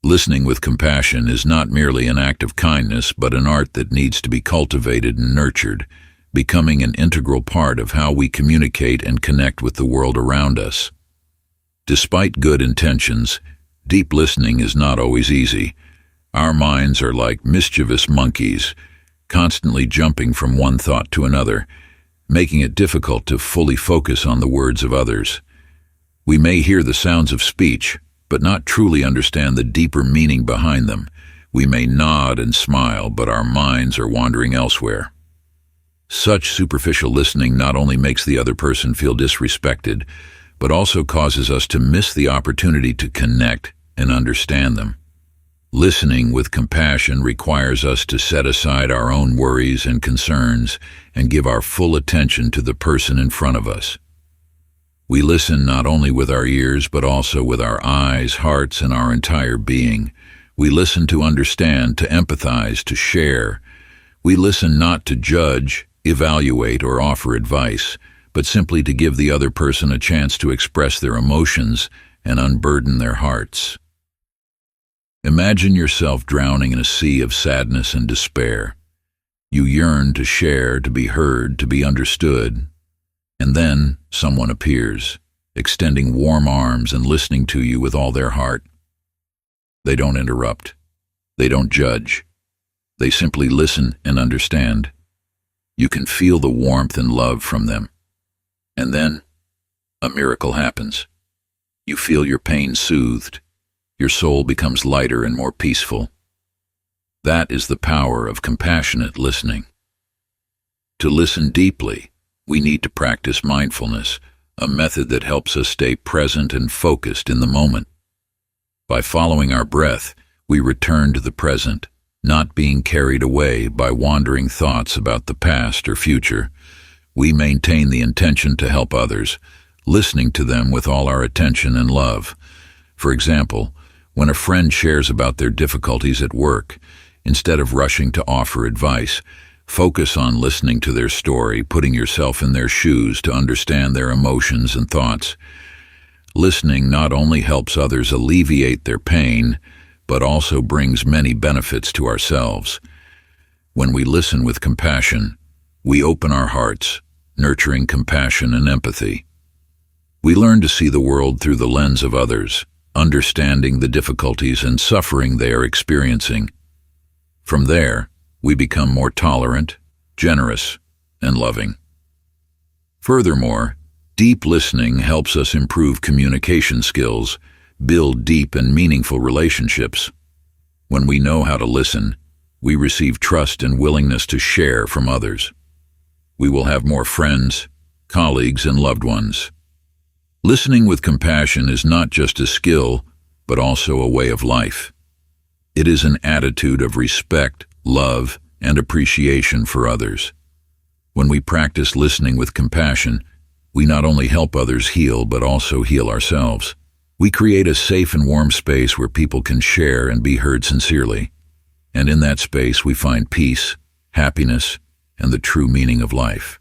Listening with compassion is not merely an act of kindness, but an art that needs to be cultivated and nurtured, becoming an integral part of how we communicate and connect with the world around us. Despite good intentions, deep listening is not always easy. Our minds are like mischievous monkeys, constantly jumping from one thought to another, making it difficult to fully focus on the words of others. We may hear the sounds of speech, but not truly understand the deeper meaning behind them. We may nod and smile, but our minds are wandering elsewhere. Such superficial listening not only makes the other person feel disrespected, but also causes us to miss the opportunity to connect and understand them. Listening with compassion requires us to set aside our own worries and concerns and give our full attention to the person in front of us. We listen not only with our ears, but also with our eyes, hearts, and our entire being. We listen to understand, to empathize, to share. We listen not to judge, evaluate, or offer advice, but simply to give the other person a chance to express their emotions and unburden their hearts. Imagine yourself drowning in a sea of sadness and despair. You yearn to share, to be heard, to be understood. And then someone appears, extending warm arms and listening to you with all their heart. They don't interrupt. They don't judge. They simply listen and understand. You can feel the warmth and love from them. And then a miracle happens. You feel your pain soothed. Your soul becomes lighter and more peaceful. That is the power of compassionate listening. To listen deeply, we need to practice mindfulness, a method that helps us stay present and focused in the moment. By following our breath, we return to the present, not being carried away by wandering thoughts about the past or future. We maintain the intention to help others, listening to them with all our attention and love. For example, when a friend shares about their difficulties at work, instead of rushing to offer advice, focus on listening to their story, putting yourself in their shoes to understand their emotions and thoughts. Listening not only helps others alleviate their pain, but also brings many benefits to ourselves. When we listen with compassion, we open our hearts, nurturing compassion and empathy. We learn to see the world through the lens of others, understanding the difficulties and suffering they are experiencing. From there, we become more tolerant, generous, and loving. Furthermore, deep listening helps us improve communication skills, build deep and meaningful relationships. When we know how to listen, we receive trust and willingness to share from others. We will have more friends, colleagues, and loved ones. Listening with compassion is not just a skill, but also a way of life. It is an attitude of respect, love, and appreciation for others. When we practice listening with compassion, we not only help others heal, but also heal ourselves. We create a safe and warm space where people can share and be heard sincerely. and in that space we find peace, happiness, and the true meaning of life.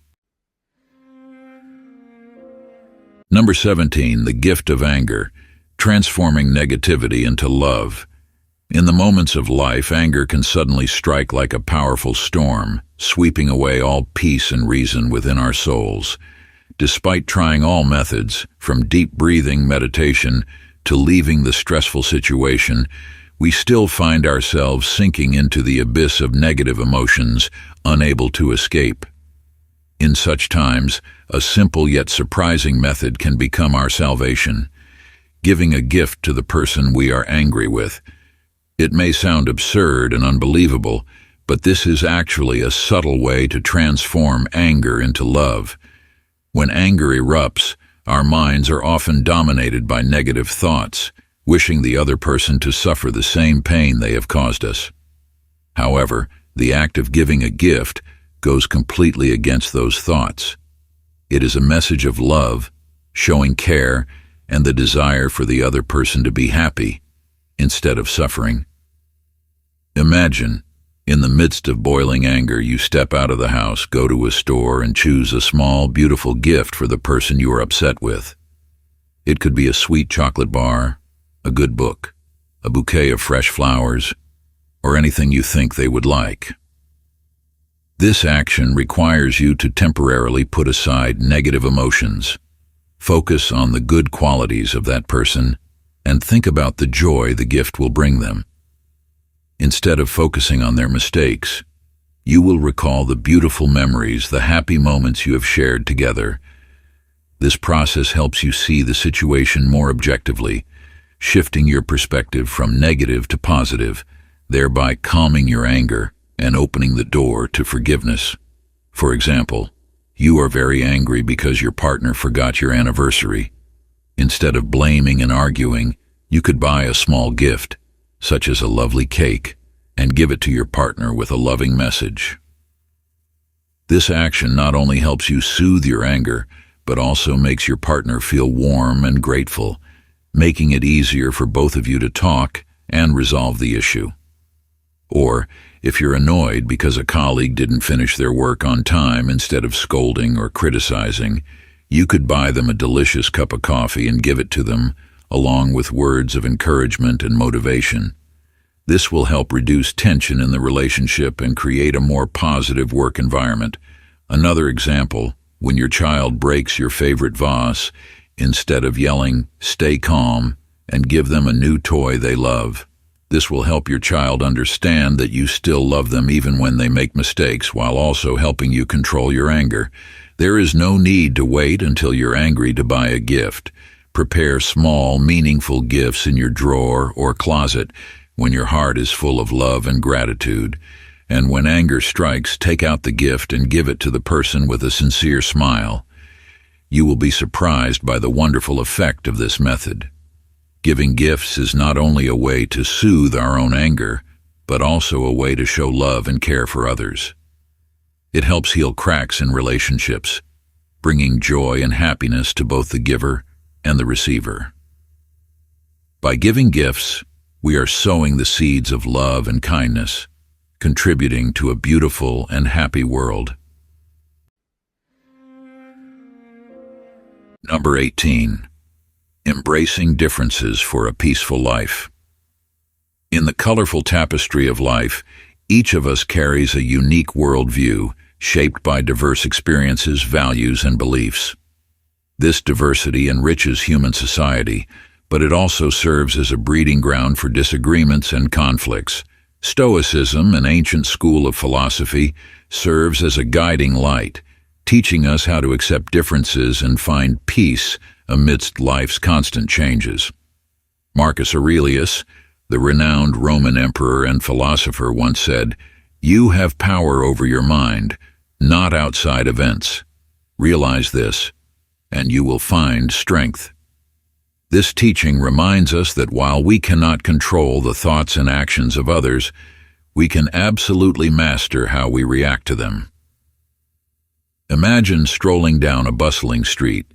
Number 17, the gift of anger, transforming negativity into love. In the moments of life, anger can suddenly strike like a powerful storm, sweeping away all peace and reason within our souls. Despite trying all methods, from deep breathing meditation to leaving the stressful situation, we still find ourselves sinking into the abyss of negative emotions, unable to escape. In such times, a simple yet surprising method can become our salvation: giving a gift to the person we are angry with. It may sound absurd and unbelievable, but this is actually a subtle way to transform anger into love. When anger erupts, our minds are often dominated by negative thoughts, wishing the other person to suffer the same pain they have caused us. However, the act of giving a gift goes completely against those thoughts. It is a message of love, showing care, and the desire for the other person to be happy, instead of suffering. Imagine, in the midst of boiling anger, you step out of the house, go to a store, and choose a small, beautiful gift for the person you are upset with. It could be a sweet chocolate bar, a good book, a bouquet of fresh flowers, or anything you think they would like. This action requires you to temporarily put aside negative emotions, focus on the good qualities of that person, and think about the joy the gift will bring them. Instead of focusing on their mistakes, you will recall the beautiful memories, the happy moments you have shared together. This process helps you see the situation more objectively, shifting your perspective from negative to positive, thereby calming your anger and opening the door to forgiveness. For example, you are very angry because your partner forgot your anniversary. Instead of blaming and arguing, you could buy a small gift, such as a lovely cake, and give it to your partner with a loving message. This action not only helps you soothe your anger, but also makes your partner feel warm and grateful, making it easier for both of you to talk and resolve the issue. Or, if you're annoyed because a colleague didn't finish their work on time, instead of scolding or criticizing, you could buy them a delicious cup of coffee and give it to them, along with words of encouragement and motivation. This will help reduce tension in the relationship and create a more positive work environment. Another example, when your child breaks your favorite vase, instead of yelling, "Stay calm," and give them a new toy they love. This will help your child understand that you still love them even when they make mistakes, while also helping you control your anger. There is no need to wait until you're angry to buy a gift. Prepare small, meaningful gifts in your drawer or closet when your heart is full of love and gratitude. And when anger strikes, take out the gift and give it to the person with a sincere smile. You will be surprised by the wonderful effect of this method. Giving gifts is not only a way to soothe our own anger, but also a way to show love and care for others. It helps heal cracks in relationships, bringing joy and happiness to both the giver and the receiver. By giving gifts, we are sowing the seeds of love and kindness, contributing to a beautiful and happy world. Number 18. Embracing differences for a peaceful life. In the colorful tapestry of life, each of us carries a unique worldview shaped by diverse experiences, values, and beliefs. This diversity enriches human society, but it also serves as a breeding ground for disagreements and conflicts. Stoicism, an ancient school of philosophy, serves as a guiding light, teaching us how to accept differences and find peace amidst life's constant changes. Marcus Aurelius, the renowned Roman emperor and philosopher, once said, "You have power over your mind, not outside events. Realize this, and you will find strength." This teaching reminds us that while we cannot control the thoughts and actions of others, we can absolutely master how we react to them. Imagine strolling down a bustling street.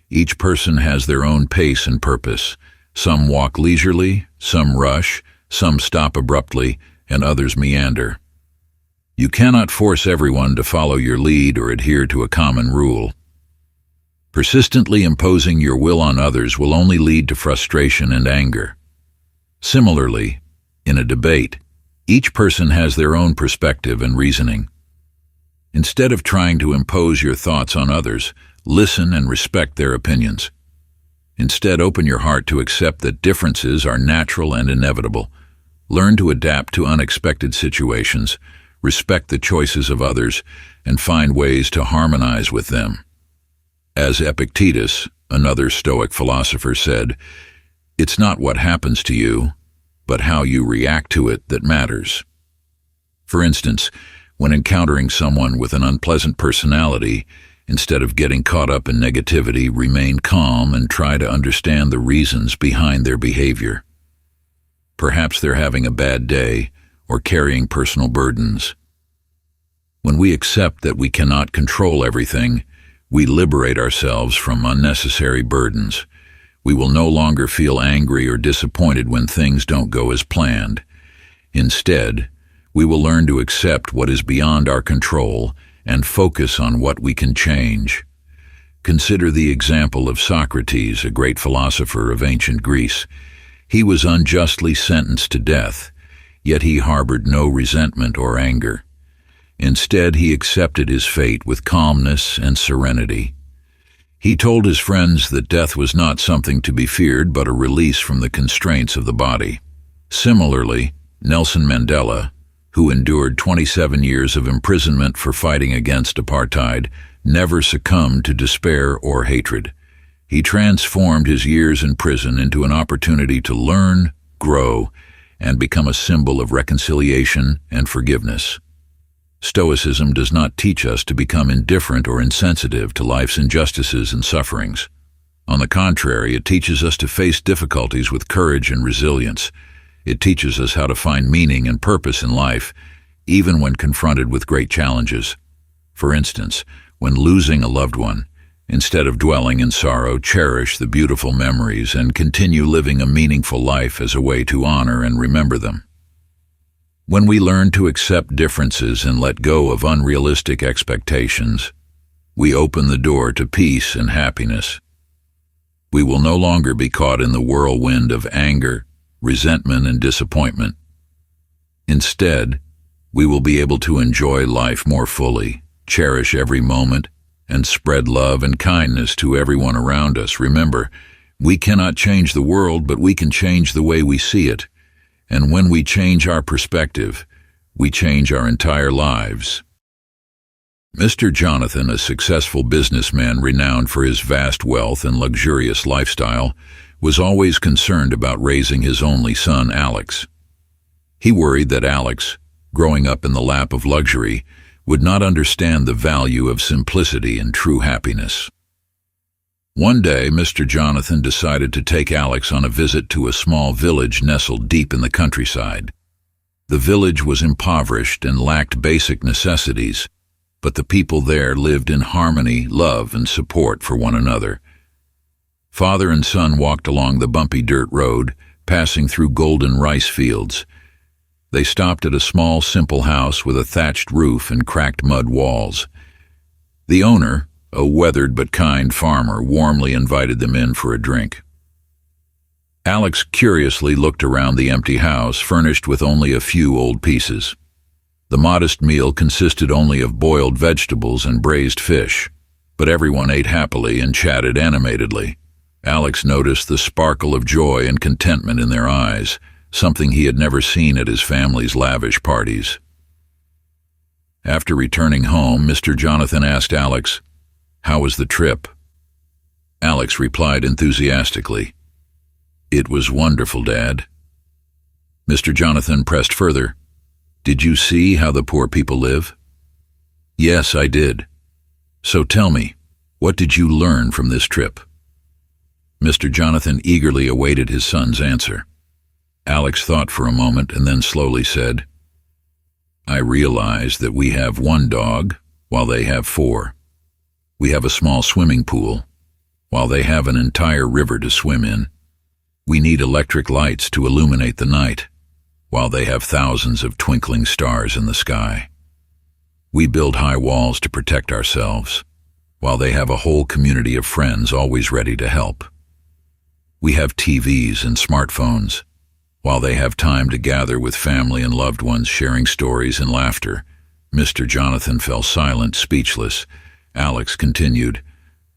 Each person has their own pace and purpose. Some walk leisurely, some rush, some stop abruptly, and others meander. You cannot force everyone to follow your lead or adhere to a common rule. Persistently imposing your will on others will only lead to frustration and anger. Similarly, in a debate, each person has their own perspective and reasoning. Instead of trying to impose your thoughts on others, listen and respect their opinions. Instead, open your heart to accept that differences are natural and inevitable. Learn to adapt to unexpected situations, respect the choices of others, and find ways to harmonize with them. As Epictetus, another Stoic philosopher, said, "It's not what happens to you, but how you react to it that matters." For instance, when encountering someone with an unpleasant personality, instead of getting caught up in negativity, remain calm and try to understand the reasons behind their behavior. Perhaps they're having a bad day or carrying personal burdens. When we accept that we cannot control everything, we liberate ourselves from unnecessary burdens. We will no longer feel angry or disappointed when things don't go as planned. Instead, we will learn to accept what is beyond our control and focus on what we can change. Consider the example of Socrates, a great philosopher of ancient Greece. He was unjustly sentenced to death, yet he harbored no resentment or anger. Instead, he accepted his fate with calmness and serenity. He told his friends that death was not something to be feared, but a release from the constraints of the body. Similarly, Nelson Mandela, who endured 27 years of imprisonment for fighting against apartheid, never succumbed to despair or hatred. He transformed his years in prison into an opportunity to learn, grow, and become a symbol of reconciliation and forgiveness. Stoicism does not teach us to become indifferent or insensitive to life's injustices and sufferings. On the contrary, it teaches us to face difficulties with courage and resilience. It teaches us how to find meaning and purpose in life, even when confronted with great challenges. For instance, when losing a loved one, instead of dwelling in sorrow, cherish the beautiful memories and continue living a meaningful life as a way to honor and remember them. When we learn to accept differences and let go of unrealistic expectations, we open the door to peace and happiness. We will no longer be caught in the whirlwind of anger, resentment, and disappointment. Instead, we will be able to enjoy life more fully, cherish every moment, and spread love and kindness to everyone around us. Remember, we cannot change the world, but we can change the way we see it. And when we change our perspective, we change our entire lives. Mr. Jonathan, a successful businessman renowned for his vast wealth and luxurious lifestyle, was always concerned about raising his only son, Alex. He worried that Alex, growing up in the lap of luxury, would not understand the value of simplicity and true happiness. One day, Mr. Jonathan decided to take Alex on a visit to a small village nestled deep in the countryside. The village was impoverished and lacked basic necessities, but the people there lived in harmony, love, and support for one another. Father and son walked along the bumpy dirt road, passing through golden rice fields. They stopped at a small, simple house with a thatched roof and cracked mud walls. The owner, a weathered but kind farmer, warmly invited them in for a drink. Alex curiously looked around the empty house, furnished with only a few old pieces. The modest meal consisted only of boiled vegetables and braised fish, but everyone ate happily and chatted animatedly. Alex noticed the sparkle of joy and contentment in their eyes, something he had never seen at his family's lavish parties. After returning home, Mr. Jonathan asked Alex, "How was the trip?" Alex replied enthusiastically, "It was wonderful, Dad." Mr. Jonathan pressed further, "Did you see how the poor people live?" "Yes, I did. So tell me, what did you learn from this trip?" Mr. Jonathan eagerly awaited his son's answer. Alex thought for a moment and then slowly said, "I realized that we have one dog while they have four. We have a small swimming pool while they have an entire river to swim in. We need electric lights to illuminate the night, while they have thousands of twinkling stars in the sky. We build high walls to protect ourselves, while they have a whole community of friends always ready to help. We have TVs and smartphones, while they have time to gather with family and loved ones sharing stories and laughter. Mr. Jonathan fell silent, speechless. Alex continued,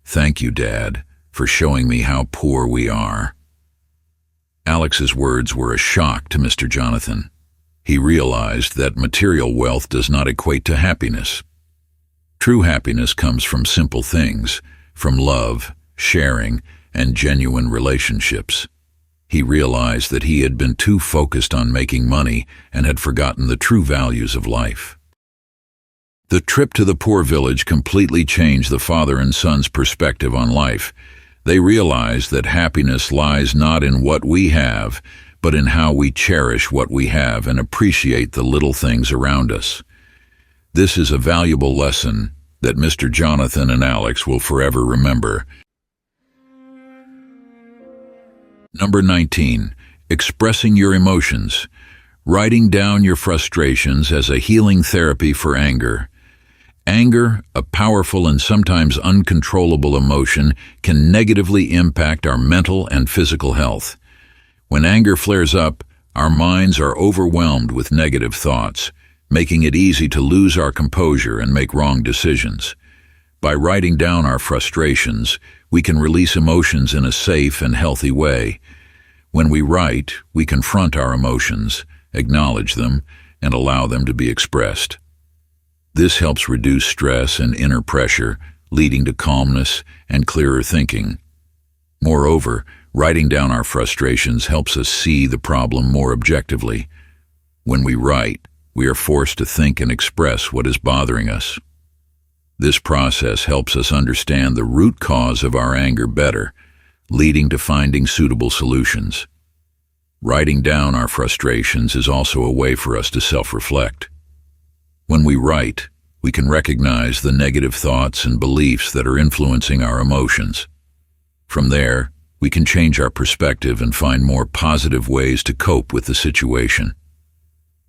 "Thank you, Dad, for showing me how poor we are." Alex's words were a shock to Mr. Jonathan. He realized that material wealth does not equate to happiness. True happiness comes from simple things, from love, sharing, and genuine relationships. He realized that he had been too focused on making money and had forgotten the true values of life. The trip to the poor village completely changed the father and son's perspective on life. They realized that happiness lies not in what we have, but in how we cherish what we have and appreciate the little things around us. This is a valuable lesson that Mr. Jonathan and Alex will forever remember. Number 19. Expressing your emotions. Writing down your frustrations as a healing therapy for anger. Anger, a powerful and sometimes uncontrollable emotion, can negatively impact our mental and physical health. When anger flares up, our minds are overwhelmed with negative thoughts, making it easy to lose our composure and make wrong decisions. By writing down our frustrations, we can release emotions in a safe and healthy way. When we write, we confront our emotions, acknowledge them, and allow them to be expressed. This helps reduce stress and inner pressure, leading to calmness and clearer thinking. Moreover, writing down our frustrations helps us see the problem more objectively. When we write, we are forced to think and express what is bothering us. This process helps us understand the root cause of our anger better, leading to finding suitable solutions. Writing down our frustrations is also a way for us to self-reflect. When we write, we can recognize the negative thoughts and beliefs that are influencing our emotions. From there, we can change our perspective and find more positive ways to cope with the situation.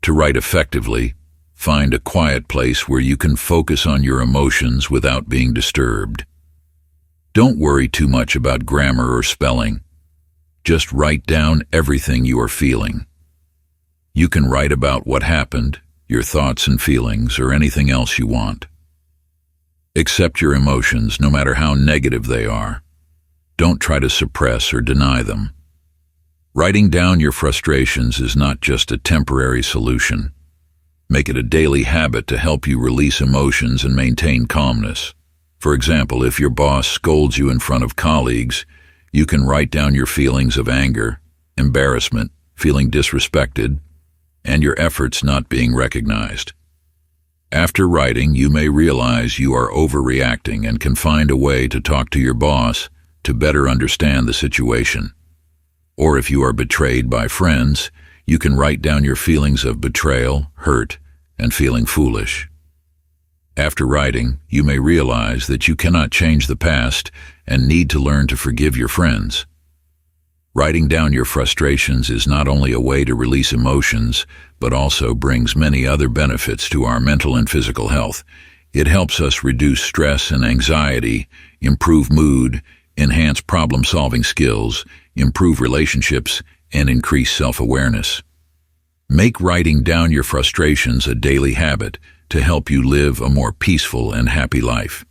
To write effectively, find a quiet place where you can focus on your emotions without being disturbed. Don't worry too much about grammar or spelling. Just write down everything you are feeling. You can write about what happened, your thoughts and feelings, or anything else you want. Accept your emotions, no matter how negative they are. Don't try to suppress or deny them. Writing down your frustrations is not just a temporary solution. Make it a daily habit to help you release emotions and maintain calmness. For example, if your boss scolds you in front of colleagues, you can write down your feelings of anger, embarrassment, feeling disrespected, and your efforts not being recognized. After writing, you may realize you are overreacting and can find a way to talk to your boss to better understand the situation. Or if you are betrayed by friends, you can write down your feelings of betrayal, hurt, and feeling foolish. After writing, you may realize that you cannot change the past and need to learn to forgive your friends. Writing down your frustrations is not only a way to release emotions, but also brings many other benefits to our mental and physical health. It helps us reduce stress and anxiety, improve mood, enhance problem-solving skills, improve relationships, and increase self-awareness. Make writing down your frustrations a daily habit to help you live a more peaceful and happy life.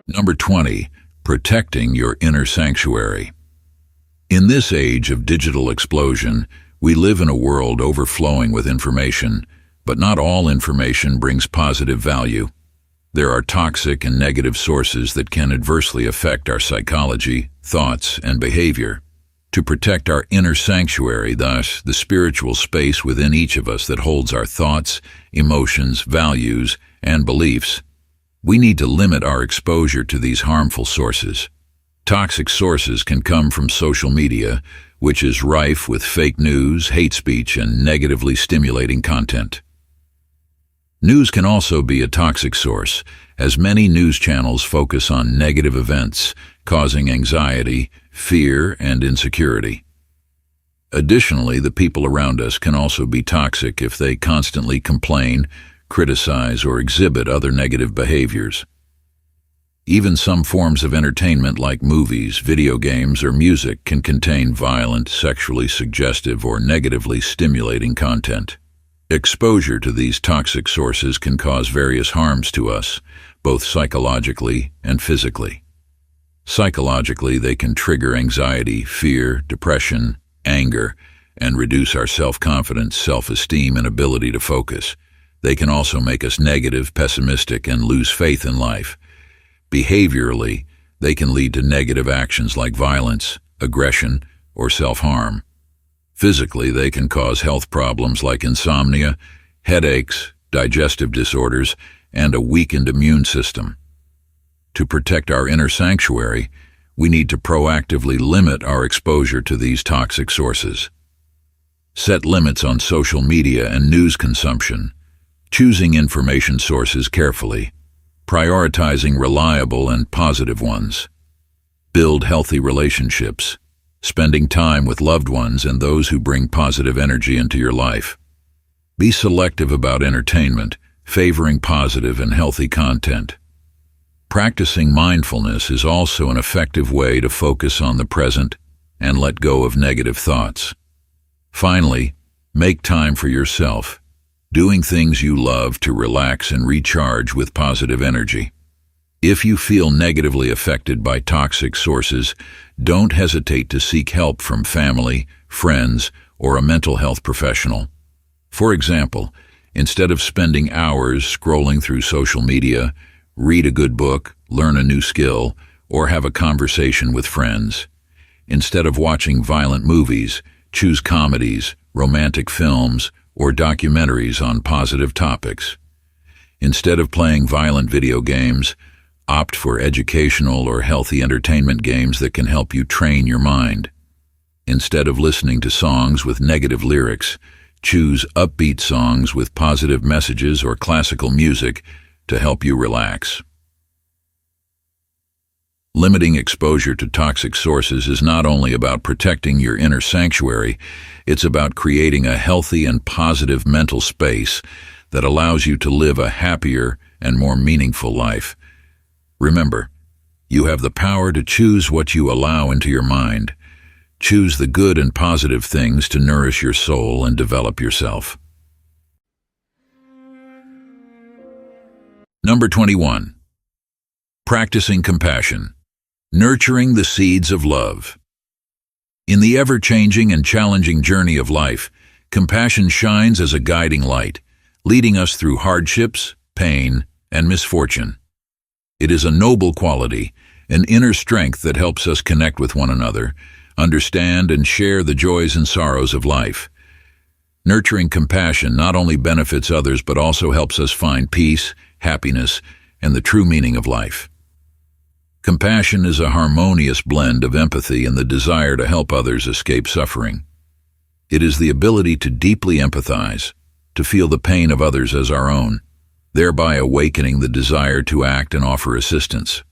Number 20. Protecting your inner sanctuary. In this age of digital explosion, we live in a world overflowing with information, but not all information brings positive value. There are toxic and negative sources that can adversely affect our psychology, thoughts, and behavior. To protect our inner sanctuary, thus, the spiritual space within each of us that holds our thoughts, emotions, values, and beliefs, we need to limit our exposure to these harmful sources. Toxic sources can come from social media, which is rife with fake news, hate speech, and negatively stimulating content. News can also be a toxic source, as many news channels focus on negative events, causing anxiety, fear, and insecurity. Additionally, the people around us can also be toxic if they constantly complain, criticize, or exhibit other negative behaviors. Even some forms of entertainment like movies, video games, or music can contain violent, sexually suggestive, or negatively stimulating content. Exposure to these toxic sources can cause various harms to us, both psychologically and physically. Psychologically, they can trigger anxiety, fear, depression, anger, and reduce our self-confidence, self-esteem, and ability to focus. They can also make us negative, pessimistic, and lose faith in life. Behaviorally, they can lead to negative actions like violence, aggression, or self-harm. Physically, they can cause health problems like insomnia, headaches, digestive disorders, and a weakened immune system. To protect our inner sanctuary, we need to proactively limit our exposure to these toxic sources. Set limits on social media and news consumption, choosing information sources carefully, prioritizing reliable and positive ones. Build healthy relationships, spending time with loved ones and those who bring positive energy into your life. Be selective about entertainment, favoring positive and healthy content. Practicing mindfulness is also an effective way to focus on the present and let go of negative thoughts. Finally, make time for yourself, doing things you love to relax and recharge with positive energy. If you feel negatively affected by toxic sources, don't hesitate to seek help from family, friends, or a mental health professional. For example, instead of spending hours scrolling through social media, read a good book, learn a new skill, or have a conversation with friends. Instead of watching violent movies, choose comedies, romantic films, or documentaries on positive topics. Instead of playing violent video games, opt for educational or healthy entertainment games that can help you train your mind. Instead of listening to songs with negative lyrics, choose upbeat songs with positive messages or classical music to help you relax. Limiting exposure to toxic sources is not only about protecting your inner sanctuary, it's about creating a healthy and positive mental space that allows you to live a happier and more meaningful life. Remember, you have the power to choose what you allow into your mind. Choose the good and positive things to nourish your soul and develop yourself. Number 21. Practicing compassion. Nurturing the seeds of love. In the ever-changing and challenging journey of life, compassion shines as a guiding light, leading us through hardships, pain, and misfortune. It is a noble quality, an inner strength that helps us connect with one another, understand and share the joys and sorrows of life. Nurturing compassion not only benefits others but also helps us find peace, happiness, and the true meaning of life. Compassion is a harmonious blend of empathy and the desire to help others escape suffering. It is the ability to deeply empathize, to feel the pain of others as our own, thereby awakening the desire to act and offer assistance.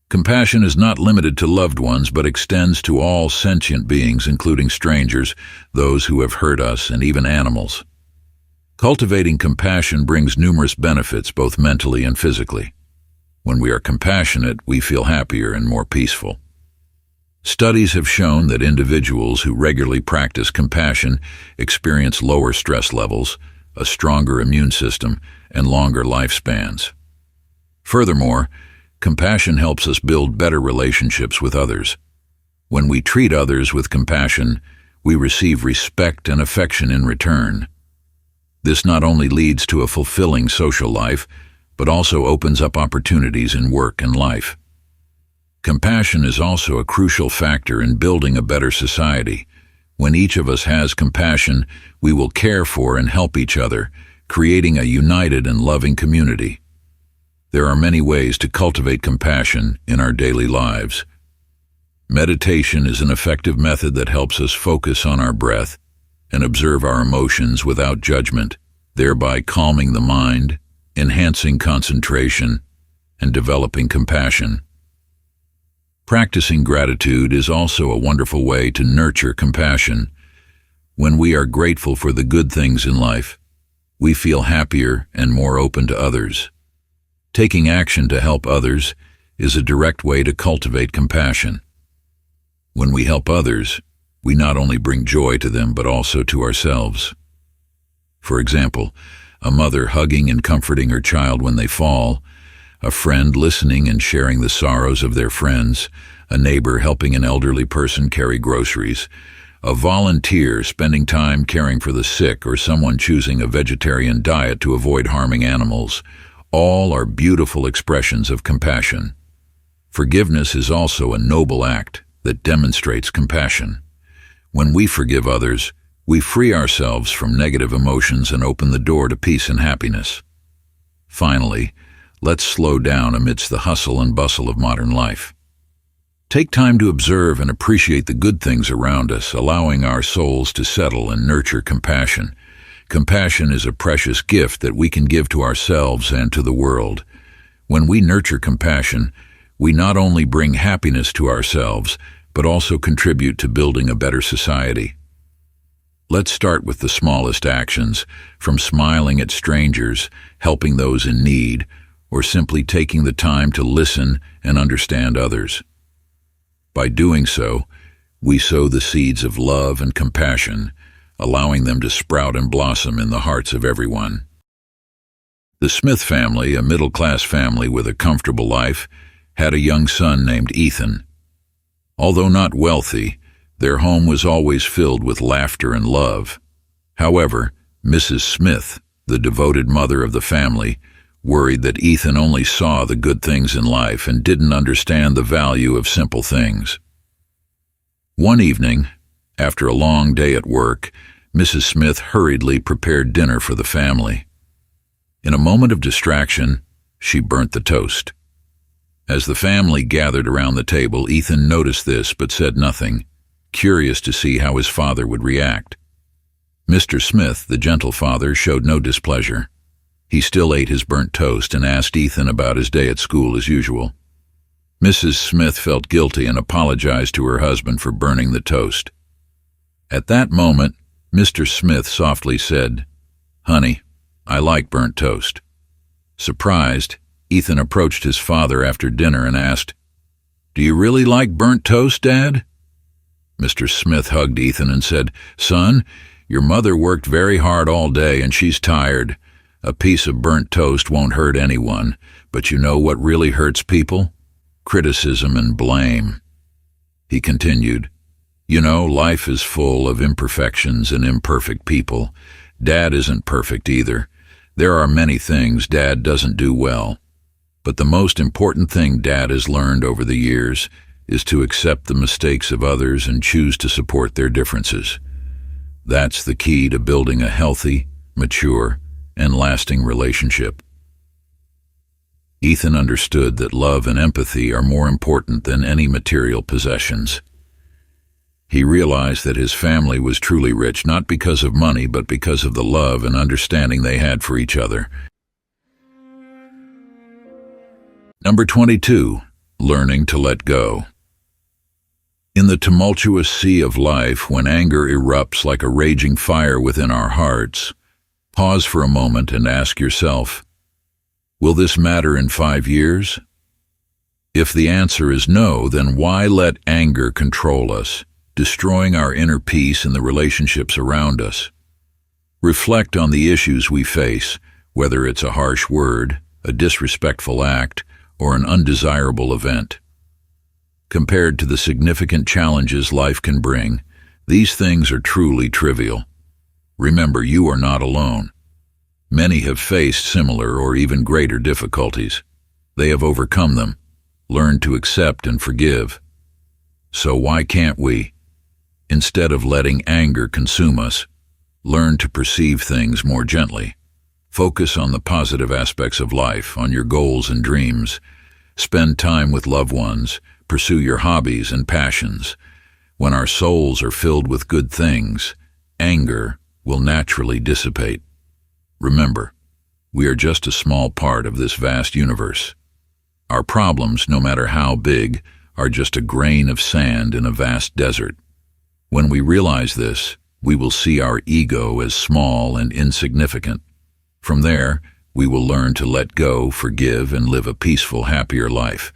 Compassion is not limited to loved ones but extends to all sentient beings, including strangers, those who have hurt us, and even animals. Cultivating compassion brings numerous benefits, both mentally and physically. When we are compassionate, we feel happier and more peaceful. Studies have shown that individuals who regularly practice compassion experience lower stress levels, a stronger immune system, and longer lifespans. Furthermore, compassion helps us build better relationships with others. When we treat others with compassion, we receive respect and affection in return. This not only leads to a fulfilling social life, but also opens up opportunities in work and life. Compassion is also a crucial factor in building a better society. When each of us has compassion, we will care for and help each other, creating a united and loving community. There are many ways to cultivate compassion in our daily lives. Meditation is an effective method that helps us focus on our breath and observe our emotions without judgment, thereby calming the mind, enhancing concentration, and developing compassion. Practicing gratitude is also a wonderful way to nurture compassion. When we are grateful for the good things in life, we feel happier and more open to others. Taking action to help others is a direct way to cultivate compassion. When we help others, we not only bring joy to them but also to ourselves. For example, a mother hugging and comforting her child when they fall, a friend listening and sharing the sorrows of their friends, a neighbor helping an elderly person carry groceries, a volunteer spending time caring for the sick, or someone choosing a vegetarian diet to avoid harming animals. All are beautiful expressions of compassion. Forgiveness is also a noble act that demonstrates compassion. When we forgive others, we free ourselves from negative emotions and open the door to peace and happiness. Finally, let's slow down amidst the hustle and bustle of modern life. Take time to observe and appreciate the good things around us, allowing our souls to settle and nurture compassion. Compassion is a precious gift that we can give to ourselves and to the world. When we nurture compassion, we not only bring happiness to ourselves, but also contribute to building a better society. Let's start with the smallest actions, from smiling at strangers, helping those in need, or simply taking the time to listen and understand others. By doing so, we sow the seeds of love and compassion, allowing them to sprout and blossom in the hearts of everyone. The Smith family, a middle-class family with a comfortable life, had a young son named Ethan. Although not wealthy, their home was always filled with laughter and love. However, Mrs. Smith, the devoted mother of the family, worried that Ethan only saw the good things in life and didn't understand the value of simple things. One evening, after a long day at work, Mrs. Smith hurriedly prepared dinner for the family. In a moment of distraction, she burnt the toast. As the family gathered around the table, Ethan noticed this but said nothing, curious to see how his father would react. Mr. Smith, the gentle father, showed no displeasure. He still ate his burnt toast and asked Ethan about his day at school as usual. Mrs. Smith felt guilty and apologized to her husband for burning the toast. At that moment, Mr. Smith softly said, "Honey, I like burnt toast." Surprised, Ethan approached his father after dinner and asked, "Do you really like burnt toast, Dad?" Mr. Smith hugged Ethan and said, "Son, your mother worked very hard all day and she's tired. A piece of burnt toast won't hurt anyone, but you know what really hurts people? Criticism and blame." He continued, "You know, life is full of imperfections and imperfect people. Dad isn't perfect either. There are many things Dad doesn't do well. But the most important thing Dad has learned over the years is to accept the mistakes of others and choose to support their differences. That's the key to building a healthy, mature, and lasting relationship." Ethan understood that love and empathy are more important than any material possessions. He realized that his family was truly rich not because of money but because of the love and understanding they had for each other. Number 22, learning to let go. In the tumultuous sea of life, when anger erupts like a raging fire within our hearts, pause for a moment and ask yourself, will this matter in 5 years? If the answer is no, then why let anger control us, destroying our inner peace and the relationships around us? Reflect on the issues we face, whether it's a harsh word, a disrespectful act, or an undesirable event. Compared to the significant challenges life can bring, these things are truly trivial. Remember, you are not alone. Many have faced similar or even greater difficulties. They have overcome them, learned to accept and forgive. So why can't we, instead of letting anger consume us, learn to perceive things more gently? Focus on the positive aspects of life, on your goals and dreams. Spend time with loved ones. Pursue your hobbies and passions. When our souls are filled with good things, anger will naturally dissipate. Remember, we are just a small part of this vast universe. Our problems, no matter how big, are just a grain of sand in a vast desert. When we realize this, we will see our ego as small and insignificant. From there, we will learn to let go, forgive, and live a peaceful, happier life.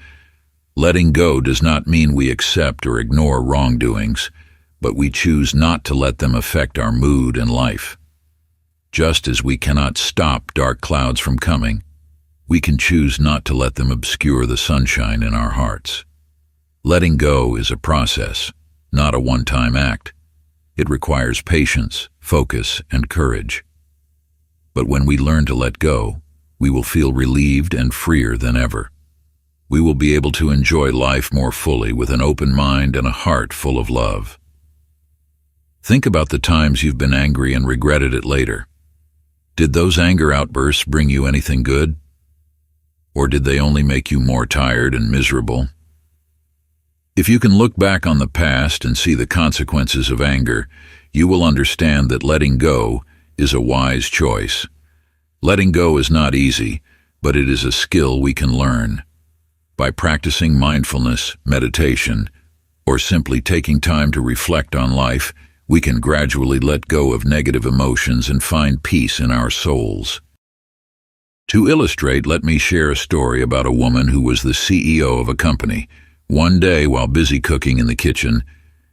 Letting go does not mean we accept or ignore wrongdoings, but we choose not to let them affect our mood and life. Just as we cannot stop dark clouds from coming, we can choose not to let them obscure the sunshine in our hearts. Letting go is a process, not a one-time act. It requires patience, focus, and courage. But when we learn to let go, we will feel relieved and freer than ever. We will be able to enjoy life more fully with an open mind and a heart full of love. Think about the times you've been angry and regretted it later. Did those anger outbursts bring you anything good? Or did they only make you more tired and miserable? If you can look back on the past and see the consequences of anger, you will understand that letting go is a wise choice. Letting go is not easy, but it is a skill we can learn. By practicing mindfulness, meditation, or simply taking time to reflect on life, we can gradually let go of negative emotions and find peace in our souls. To illustrate, let me share a story about a woman who was the CEO of a company. One day, while busy cooking in the kitchen,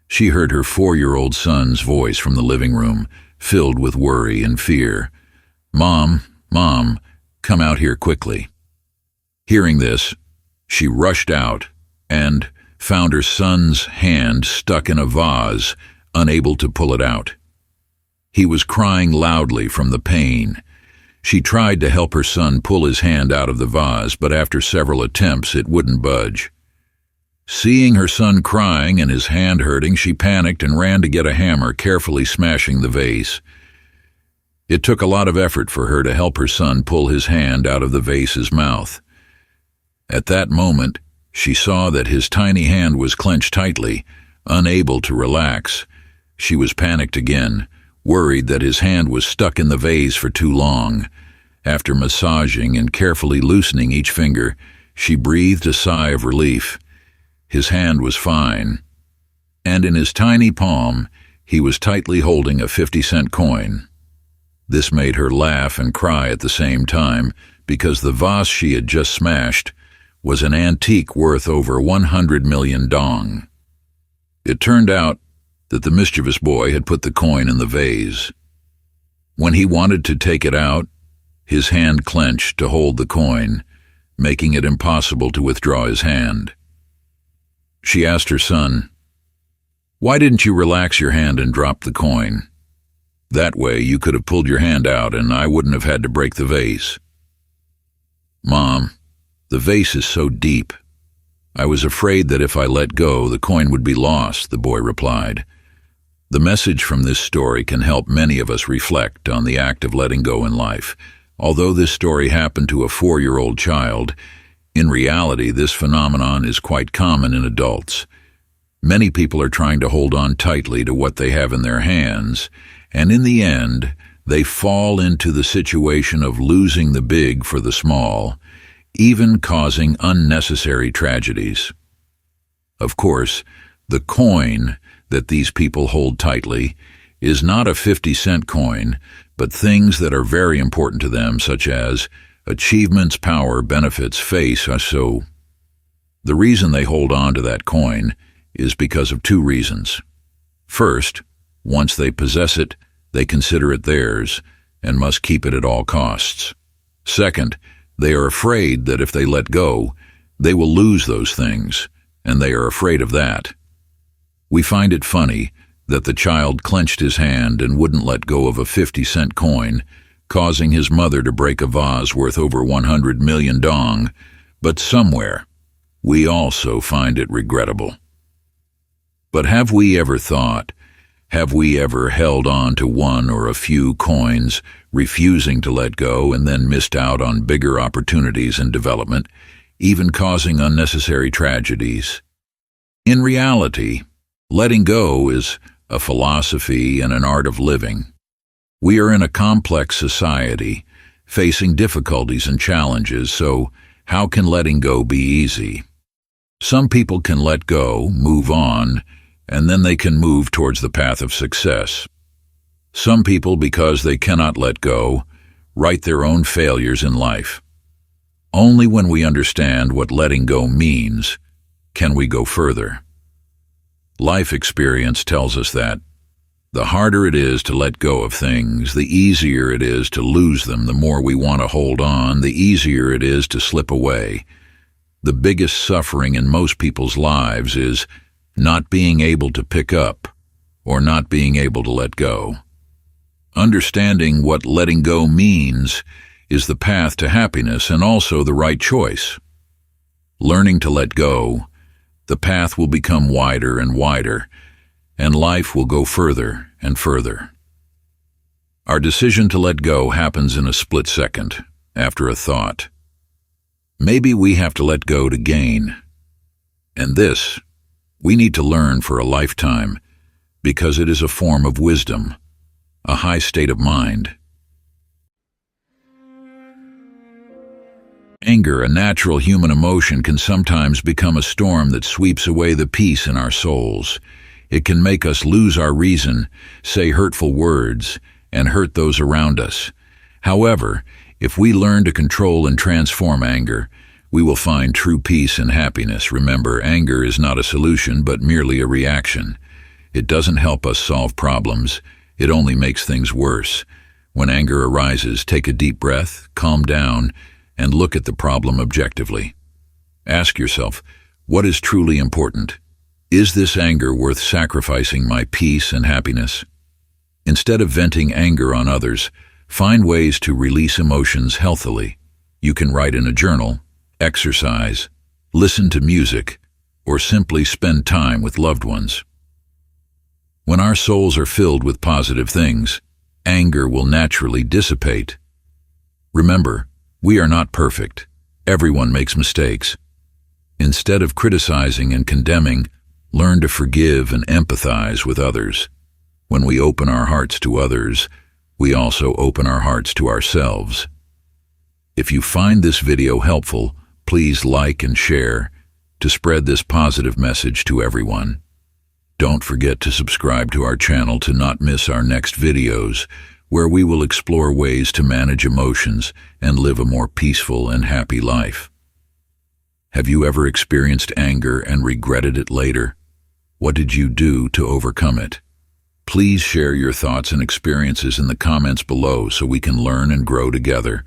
she heard her 4-year-old son's voice from the living room, filled with worry and fear. "Mom, Mom, come out here quickly." Hearing this, she rushed out and found her son's hand stuck in a vase, unable to pull it out. He was crying loudly from the pain. She tried to help her son pull his hand out of the vase, but after several attempts, it wouldn't budge. Seeing her son crying and his hand hurting, she panicked and ran to get a hammer, carefully smashing the vase. It took a lot of effort for her to help her son pull his hand out of the vase's mouth. At that moment, she saw that his tiny hand was clenched tightly, unable to relax. She was panicked again, worried that his hand was stuck in the vase for too long. After massaging and carefully loosening each finger, she breathed a sigh of relief. His hand was fine, and in his tiny palm, he was tightly holding a 50-cent coin. This made her laugh and cry at the same time, because the vase she had just smashed was an antique worth over 100 million dong. It turned out that the mischievous boy had put the coin in the vase. When he wanted to take it out, his hand clenched to hold the coin, making it impossible to withdraw his hand. She asked her son, "Why didn't you relax your hand and drop the coin? That way you could have pulled your hand out and I wouldn't have had to break the vase." "Mom, the vase is so deep. I was afraid that if I let go, the coin would be lost," the boy replied. The message from this story can help many of us reflect on the act of letting go in life. Although this story happened to a 4-year-old child, in reality, this phenomenon is quite common in adults. Many people are trying to hold on tightly to what they have in their hands, and in the end, they fall into the situation of losing the big for the small, even causing unnecessary tragedies. Of course, the coin that these people hold tightly is not a 50-cent coin, but things that are very important to them, such as achievements, power, benefits, face. So the reason they hold on to that coin is because of 2 reasons. First, once they possess it, they consider it theirs and must keep it at all costs. Second, they are afraid that if they let go, they will lose those things, and they are afraid of that. We find it funny that the child clenched his hand and wouldn't let go of a 50-cent coin, causing his mother to break a vase worth over 100 million dong, but somewhere we also find it regrettable. But have we ever held on to one or a few coins, refusing to let go, and then missed out on bigger opportunities and development, even causing unnecessary tragedies? In reality, letting go is a philosophy and an art of living. We are in a complex society, facing difficulties and challenges, so how can letting go be easy? Some people can let go, move on, and then they can move towards the path of success. Some people, because they cannot let go, write their own failures in life. Only when we understand what letting go means can we go further. Life experience tells us that the harder it is to let go of things, the easier it is to lose them. The more we want to hold on, the easier it is to slip away. The biggest suffering in most people's lives is not being able to pick up or not being able to let go. Understanding what letting go means is the path to happiness and also the right choice. Learning to let go, the path will become wider and wider, and life will go further and further. Our decision to let go happens in a split second, after a thought. Maybe we have to let go to gain. And this, we need to learn for a lifetime, because it is a form of wisdom, a high state of mind. Anger, a natural human emotion, can sometimes become a storm that sweeps away the peace in our souls. It can make us lose our reason, say hurtful words, and hurt those around us. However, if we learn to control and transform anger, we will find true peace and happiness. Remember, anger is not a solution, but merely a reaction. It doesn't help us solve problems. It only makes things worse. When anger arises, take a deep breath, calm down, and look at the problem objectively. Ask yourself, what is truly important? Is this anger worth sacrificing my peace and happiness? Instead of venting anger on others, find ways to release emotions healthily. You can write in a journal, exercise, listen to music, or simply spend time with loved ones. When our souls are filled with positive things, anger will naturally dissipate. Remember, we are not perfect. Everyone makes mistakes. Instead of criticizing and condemning, learn to forgive and empathize with others. When we open our hearts to others, we also open our hearts to ourselves. If you find this video helpful, please like and share to spread this positive message to everyone. Don't forget to subscribe to our channel to not miss our next videos, where we will explore ways to manage emotions and live a more peaceful and happy life. Have you ever experienced anger and regretted it later? What did you do to overcome it? Please share your thoughts and experiences in the comments below so we can learn and grow together.